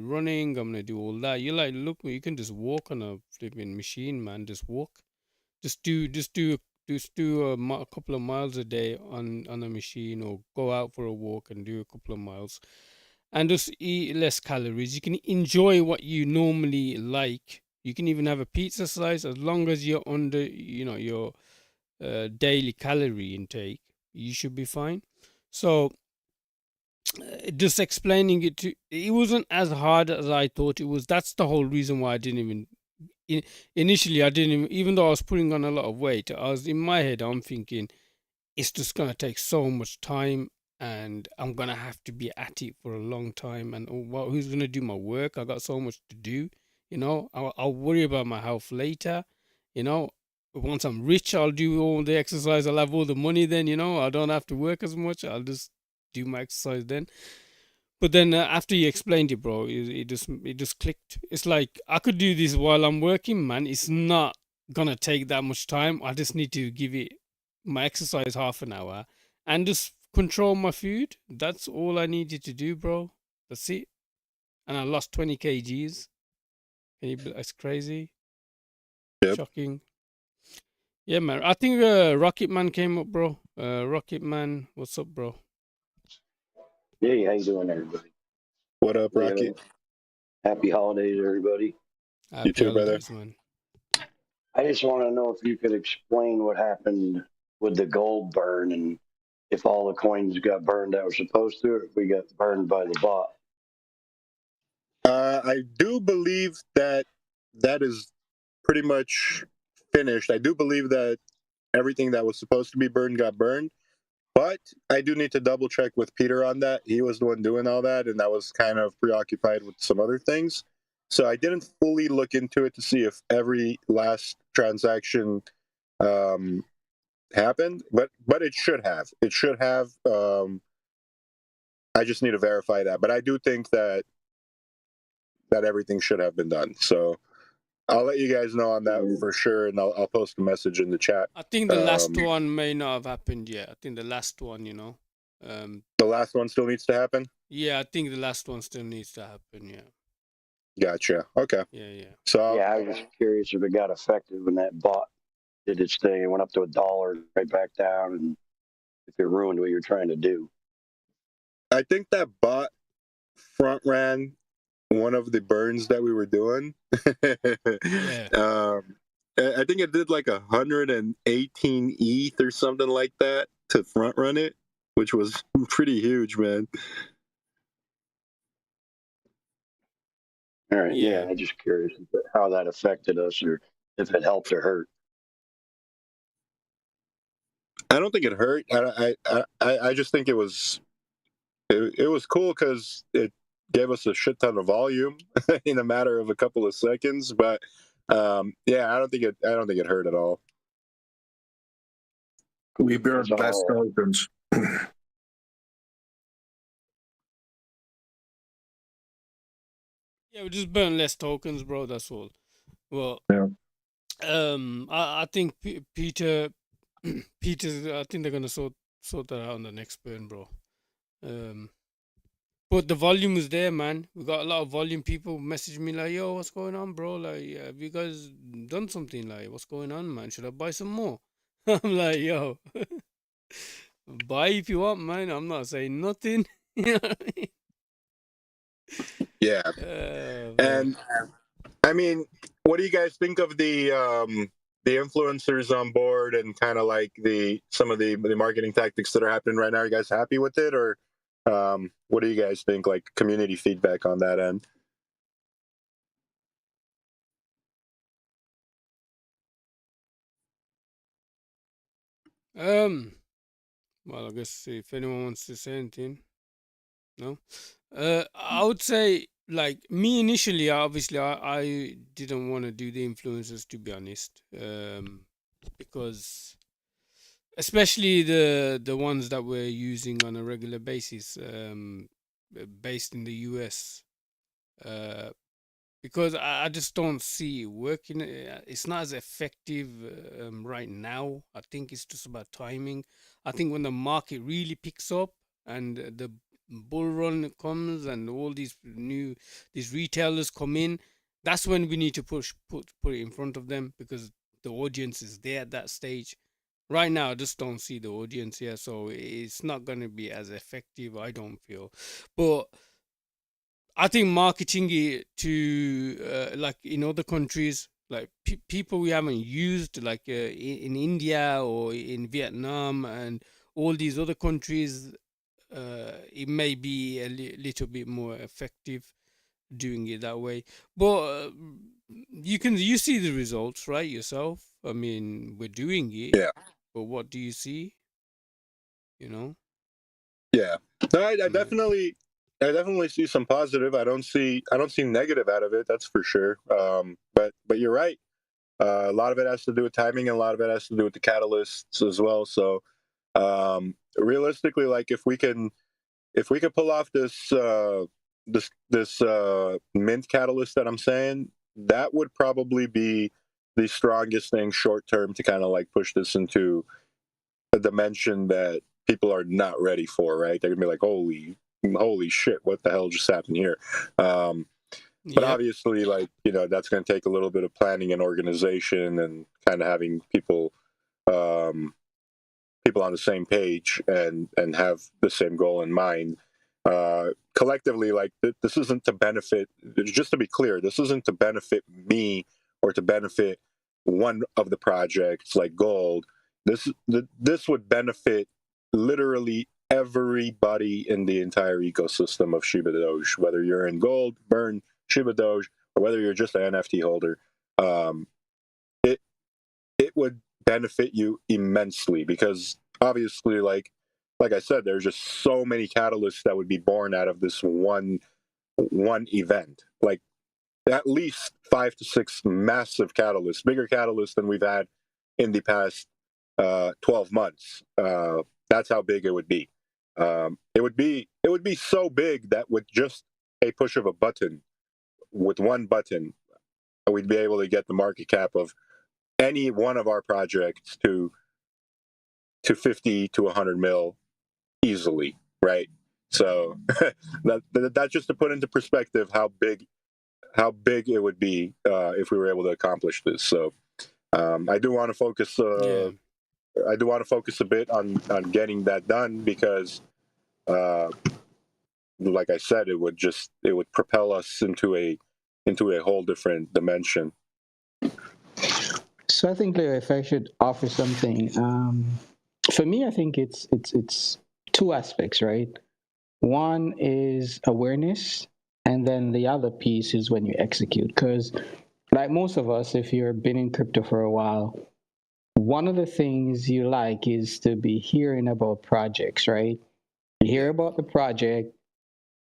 running, I'm gonna do all that. You're like, look, you can just walk on a flipping machine, man. Just walk. Just do a couple of miles a day on a machine, or go out for a walk and do a couple of miles, and just eat less calories. You can enjoy what you normally like. You can even have a pizza slice as long as you're under, your daily calorie intake. You should be fine. So just explaining it wasn't as hard as I thought it was. That's the whole reason why I didn't initially I didn't even though I was putting on a lot of weight, I was in my head, I'm thinking it's just gonna take so much time and I'm gonna have to be at it for a long time. And who's gonna do my work? I got so much to do. You know, I'll worry about my health later. You know, once I'm rich, I'll do all the exercise. I'll have all the money then. You know, I don't have to work as much. I'll just do my exercise then. But then after you explained it, bro, it just clicked. It's like I could do this while I'm working, man. It's not gonna take that much time. I just need to give it my exercise half an hour and just control my food. That's all I needed to do, bro. That's it. And I lost 20 kgs. That's crazy. Yep. Shocking. Yeah, man. I think Rocket Man came up, bro. Rocket Man, what's up, bro? Hey, how you doing, everybody? What up, Rocky? Happy holidays, everybody. Happy too, brother. holidays, man. I just want to know if you could explain what happened with the gold burn and if all the coins got burned that were supposed to, or if we got burned by the bot. I do believe that is pretty much finished. I do believe that everything that was supposed to be burned got burned, but I do need to double check with Peter on that. He was the one doing all that, and I was kind of preoccupied with some other things. So I didn't fully look into it to see if every last transaction happened, but it should have. It should have. I just need to verify that, but I do think that everything should have been done. So I'll let you guys know on that for sure, and I'll post a message in the chat. I think the last one may not have happened yet. I think the last one, you know. The last one still needs to happen? Yeah, I think the last one still needs to happen, yeah. Gotcha. Okay. Yeah. So yeah, I was just curious if it got affected when that bot did its thing. It went up to $1, right back down, and if it ruined what you're trying to do. I think that bot front ran one of the burns that we were doing. Yeah. I think it did like 118 ETH or something like that to front run it, which was pretty huge, man. All right. Yeah. Yeah, I'm just curious how that affected us, or if it helped or hurt. I don't think it hurt. I just think it was cool because it gave us a shit ton of volume in a matter of a couple of seconds. But yeah, I don't think it hurt at all. We burned That's less all. tokens. Yeah, we just burn less tokens, bro. That's all. Well, Yeah. I think Peter's. I think they're gonna sort that out on the next burn, bro. But the volume is there, man. We got a lot of volume. People message me like, "Yo, what's going on, bro? Like, have you guys done something? Like, what's going on, man? Should I buy some more?" I'm like, "Yo, buy if you want, man. I'm not saying nothing." You know what I mean? Yeah. And I mean, what do you guys think of the influencers on board and kind of like some of the marketing tactics that are happening right now? Are you guys happy with it, or what do you guys think? Like community feedback on that end? Well, I guess if anyone wants to say anything, no. I would say like me initially, obviously, I didn't want to do the influencers, to be honest, because especially the ones that we're using on a regular basis, based in the US, because I just don't see it working. It's not as effective right now. I think it's just about timing. I think when the market really picks up and the bull run comes and all these retailers come in, that's when we need to put it in front of them, because the audience is there at that stage. Right now, I just don't see the audience here, so it's not going to be as effective, I don't feel. But I think marketing it to like in other countries, like people we haven't used, like in India or in Vietnam and all these other countries, it may be a little bit more effective doing it that way. But you see the results, right, yourself. I mean, we're doing it. Yeah. But what do you see? You know? Yeah, no, I definitely see some positive. I don't see negative out of it. That's for sure. But you're right. A lot of it has to do with timing, and a lot of it has to do with the catalysts as well. So realistically, like if we can pull off this mint catalyst that I'm saying, that would probably be the strongest thing short term to kind of like push this into a dimension that people are not ready for, right? They're gonna be like, holy shit, what the hell just happened here? But Yep. obviously, like, that's going to take a little bit of planning and organization and kind of having people on the same page and have the same goal in mind. Collectively, like, this isn't to benefit, just to be clear, this isn't to benefit me or to benefit one of the projects like Gold. This would benefit literally everybody in the entire ecosystem of ShibaDoge, whether you're in Gold, Burn, ShibaDoge, or whether you're just an NFT holder. It would benefit you immensely because obviously, like I said, there's just so many catalysts that would be born out of this one event. Like at least 5 to 6 massive catalysts, bigger catalysts than we've had in the past 12 months. That's how big it would be. It would be so big that with just a push of a button, with one button, we'd be able to get the market cap of any one of our projects to 50 to 100 mil easily, right? So that's just to put into perspective how big it would be if we were able to accomplish this. So I do want to focus. Yeah. I do want to focus a bit on getting that done because, like I said, it would propel us into a whole different dimension. So I think, Leo, if I should offer something, for me, I think it's two aspects, right? One is awareness, and then the other piece is when you execute. Because, like most of us, if you've been in crypto for a while, one of the things you like is to be hearing about projects, right? You hear about the project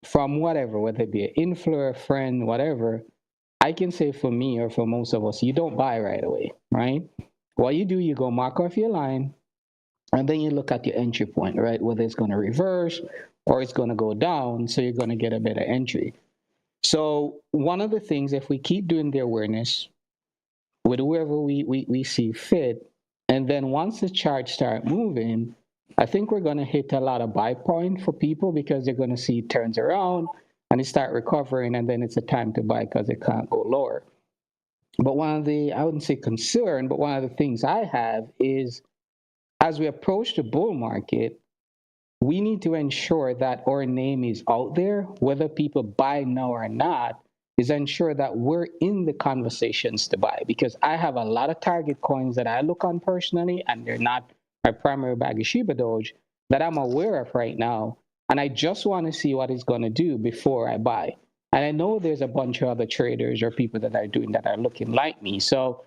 from whatever, whether it be an influencer, a friend, whatever. I can say for me or for most of us, you don't buy right away, right? What you do, you go mark off your line, and then you look at your entry point, right? Whether it's going to reverse or it's going to go down, so you're going to get a better entry. So one of the things, if we keep doing the awareness with whoever we see fit, and then once the chart start moving, I think we're going to hit a lot of buy point for people because they're going to see it turns around and it start recovering, and then it's a time to buy because it can't go lower. But one of the, I wouldn't say concern, but one of the things I have is as we approach the bull market, we need to ensure that our name is out there, whether people buy now or not, is ensure that we're in the conversations to buy. Because I have a lot of target coins that I look on personally, and they're not my primary bag of Shiba Doge, that I'm aware of right now. And I just want to see what it's going to do before I buy. And I know there's a bunch of other traders or people that are doing that are looking like me. So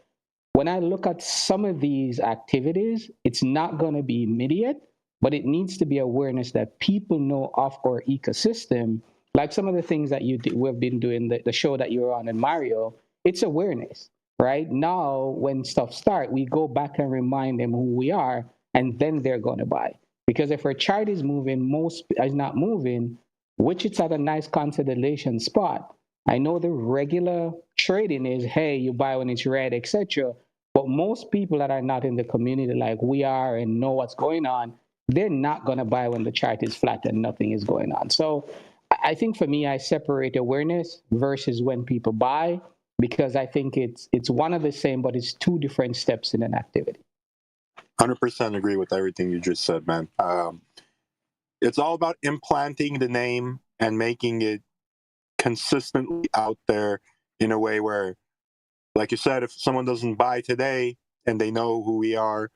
when I look at some of these activities, it's not going to be immediate, but it needs to be awareness that people know of our ecosystem. Like some of the things that we've been doing, the show that you were on in Mario, it's awareness, right? Now, when stuff start, we go back and remind them who we are, and then they're going to buy. Because if our chart is moving, most is not moving, which it's at a nice consolidation spot. I know the regular trading is, hey, you buy when it's red, etc. But most people that are not in the community like we are and know what's going on, they're not going to buy when the chart is flat and nothing is going on. So I think for me, I separate awareness versus when people buy, because I think it's one of the same, but it's two different steps in an activity. 100% agree with everything you just said, man. It's all about implanting the name and making it consistently out there in a way where, like you said, if someone doesn't buy today and they know who we are,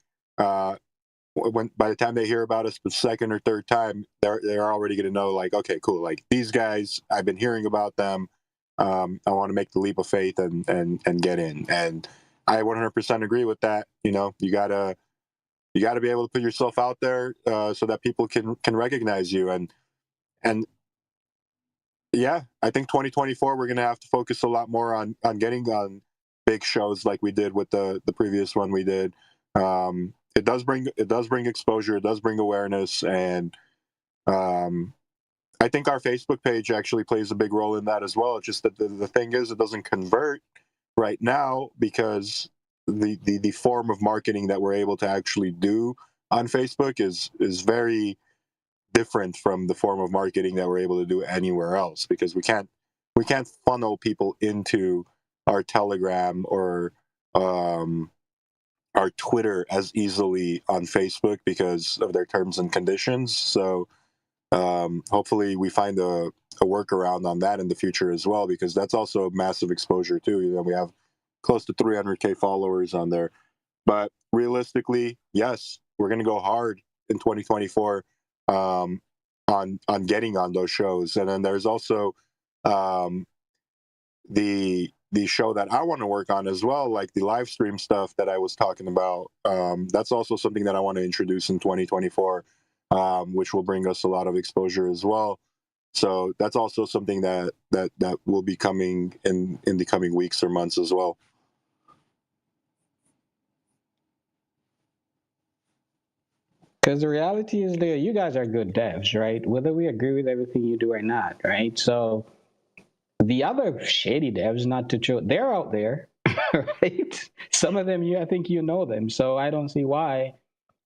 when by the time they hear about us the second or third time, they're already going to know, like, okay, cool, like these guys, I've been hearing about them. I want to make the leap of faith and get in. And I 100% agree with that. You know, you gotta you got to be able to put yourself out there so that people can recognize you. And yeah, I think 2024 we're gonna have to focus a lot more on getting on big shows like we did with the previous one we did. It does bring exposure, it does bring awareness, and I think our Facebook page actually plays a big role in that as well. It's just that the thing is, it doesn't convert right now because the form of marketing that we're able to actually do on Facebook is very different from the form of marketing that we're able to do anywhere else, because we can't funnel people into our Telegram or our Twitter as easily on Facebook because of their terms and conditions. So hopefully we find a workaround on that in the future as well, because that's also massive exposure too. You know, we have close to 300K followers on there. But realistically, yes, we're going to go hard in 2024 on getting on those shows. And then there's also the show that I want to work on as well, like the live stream stuff that I was talking about. That's also something that I want to introduce in 2024, which will bring us a lot of exposure as well. So that's also something that will be coming in the coming weeks or months as well. Because the reality is, Leo, you guys are good devs, right? Whether we agree with everything you do or not, right? So the other shady devs, not to show, they're out there, right? Some of them, I think you know them. So I don't see why,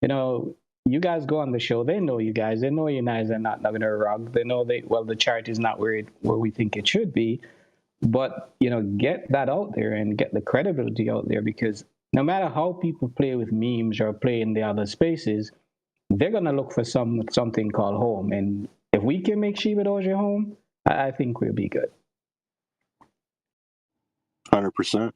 you guys go on the show. They know you guys. They know you guys are not going to rug. They know the chart is not where we think it should be. But, get that out there and get the credibility out there, because no matter how people play with memes or play in the other spaces, they're going to look for something called home. And if we can make ShibaDoge home, I think we'll be good. 100%.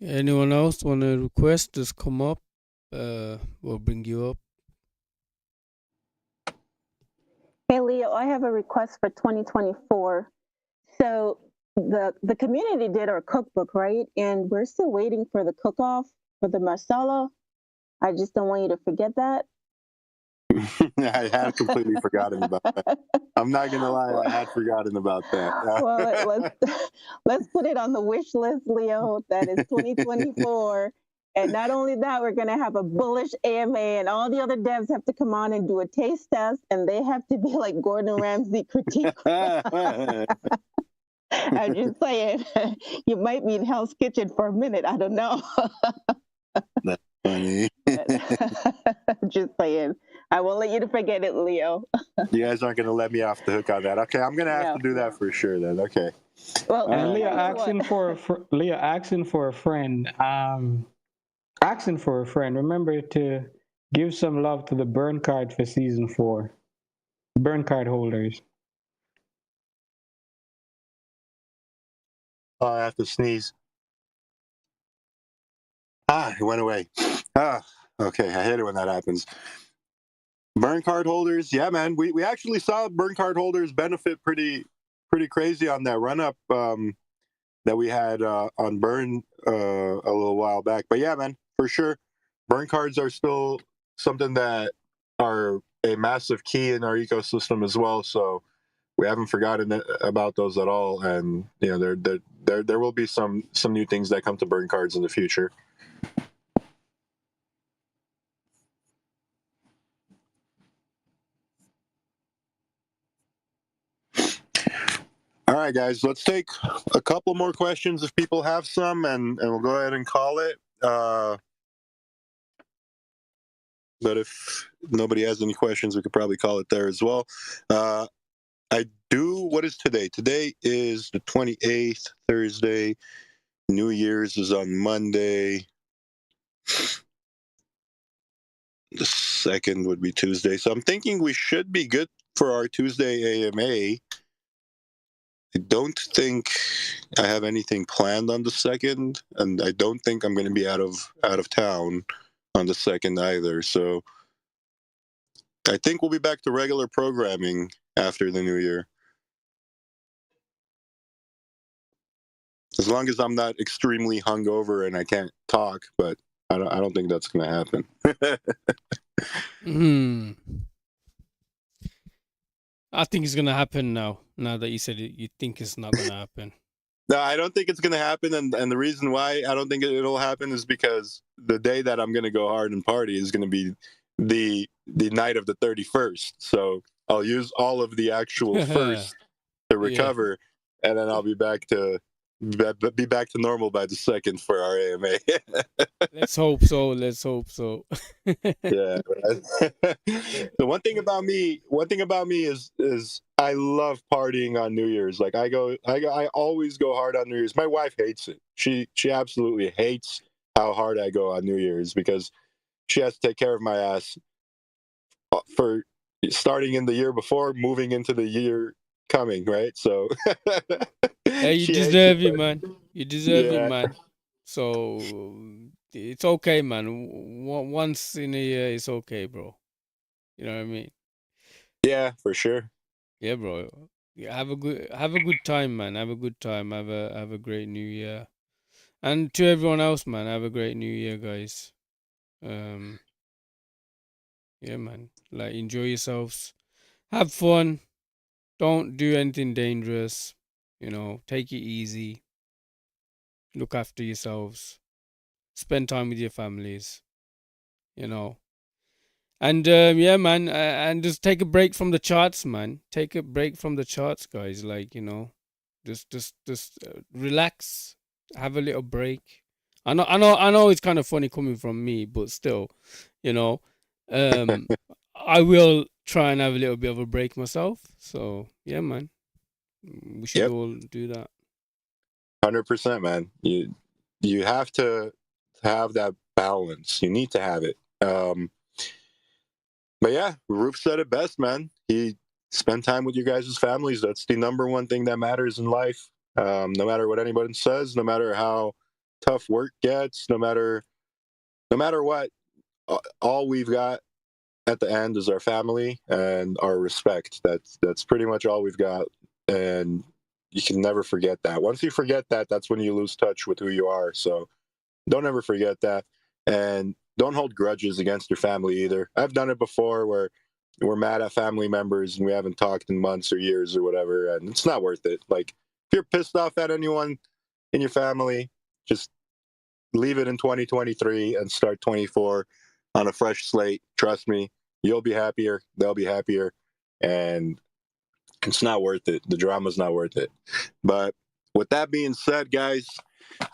Anyone else want to request? Just come up. We'll bring you up. Hey, Leo, I have a request for 2024. So the community did our cookbook, right? And we're still waiting for the cook-off for the Marcella. I just don't want you to forget that. I had completely forgotten about that. I'm not gonna lie, I had forgotten about that. Well, let's put it on the wish list, Leo. That is 2024. And not only that, we're gonna have a bullish AMA, and all the other devs have to come on and do a taste test, and they have to be like Gordon Ramsay critique. I'm just saying, you might be in Hell's Kitchen for a minute. I don't know. That's funny. Just saying. I won't let you to forget it, Leo. You guys aren't going to let me off the hook on that. Okay, I'm going to have to do that for sure then. Okay. Well, and Leo asking for a friend. Asking for a friend. Remember to give some love to the burn card for season 4. Burn card holders. Oh, I have to sneeze. It went away. Okay. I hate it when that happens. Burn card holders, yeah, man. We actually saw burn card holders benefit pretty crazy on that run up that we had on burn a little while back. But yeah, man, for sure, burn cards are still something that are a massive key in our ecosystem as well. So we haven't forgotten about those at all. And there will be some new things that come to burn cards in the future. All right, guys, let's take a couple more questions if people have some, and we'll go ahead and call it. But if nobody has any questions, we could probably call it there as well. What is today? Today is the 28th, Thursday. New Year's is on Monday. The 2nd would be Tuesday. So I'm thinking we should be good for our Tuesday AMA. I don't think I have anything planned on the 2nd, and I don't think I'm going to be out of town on the 2nd either. So I think we'll be back to regular programming after the new year. As long as I'm not extremely hungover and I can't talk, but I don't think that's going to happen. I think it's gonna happen now. Now that you said it, you think it's not gonna happen. No, I don't think it's going to happen, and the reason why I don't think it'll happen is because the day that I'm going to go hard and party is going to be the night of the 31st. So I'll use all of the actual first to recover, and then I'll be back to normal by the 2nd for our AMA. Let's hope so. Let's hope so. Yeah. The one thing about me is I love partying on New Year's. Like I always go hard on New Year's. My wife hates it. She absolutely hates how hard I go on New Year's because she has to take care of my ass for starting in the year before, moving into the year coming, right? So Hey, you deserve it, man. You deserve it, man. So it's okay, man. Once in a year, it's okay, bro. You know what I mean? Yeah, for sure. Yeah, bro. Yeah, have a good time, man. Have a good time. Have a great new year. And to everyone else, man, have a great new year, guys. Yeah, man. Like enjoy yourselves. Have fun. Don't do anything dangerous. You know, take it easy. Look after yourselves. Spend time with your families. You know. And yeah, man, and just take a break from the charts, man. Take a break from the charts, guys. Like, you know, just relax, have a little break. I know it's kind of funny coming from me, but still, you know, I will try and have a little bit of a break myself. So yeah, man, we should all do that. 100%, man. You have to have that balance. You need to have it. But yeah, Roof said it best, man. He spend time with your guys' families. That's the number one thing that matters in life. No matter what anybody says, no matter how tough work gets, no matter what, all we've got at the end is our family and our respect. That's pretty much all we've got, and you can never forget that. Once you forget that, that's when you lose touch with who you are. So don't ever forget that, and don't hold grudges against your family either. I've done it before where we're mad at family members and we haven't talked in months or years or whatever, and it's not worth it. Like if you're pissed off at anyone in your family, just leave it in 2023 and start 24 on a fresh slate. Trust me, you'll be happier, they'll be happier, and it's not worth it. The drama's not worth it. But with that being said, guys,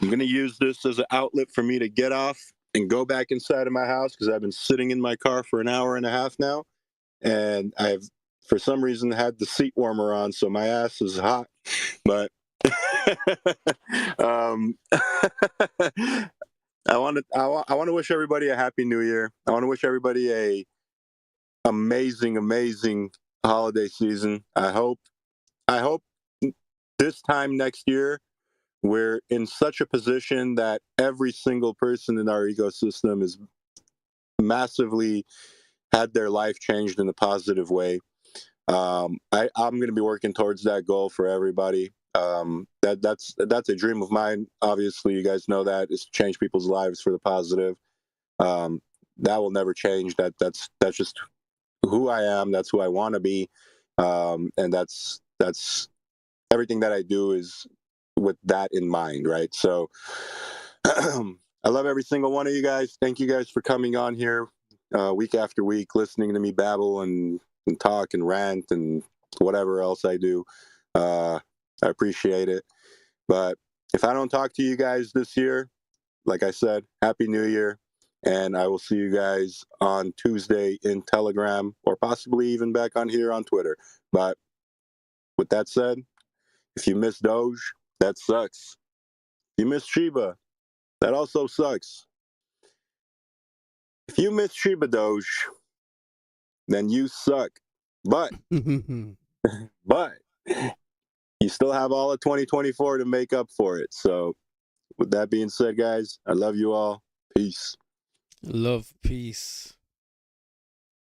I'm going to use this as an outlet for me to get off and go back inside of my house because I've been sitting in my car for an hour and a half now. And I've, for some reason, had the seat warmer on, so my ass is hot. But I want to wish everybody a happy new year. I want to wish everybody a amazing holiday season. I hope this time next year we're in such a position that every single person in our ecosystem is massively had their life changed in a positive way. I'm going to be working towards that goal for everybody. That's a dream of mine. Obviously, you guys know that is to change people's lives for the positive. That will never change. That's just who I am. That's who I want to be, and that's everything that I do is with that in mind, right? So I love every single one of you guys. Thank you guys for coming on here week after week, listening to me babble and talk and rant and whatever else I do. I appreciate it. But if I don't talk to you guys this year, like I said, Happy New Year. And I will see you guys on Tuesday in Telegram or possibly even back on here on Twitter. But with that said, if you miss Doge, that sucks. If you miss Shiba, that also sucks. If you miss ShibaDoge, then you suck. But you still have all of 2024 to make up for it. So with that being said, guys, I love you all. Peace. Love, peace.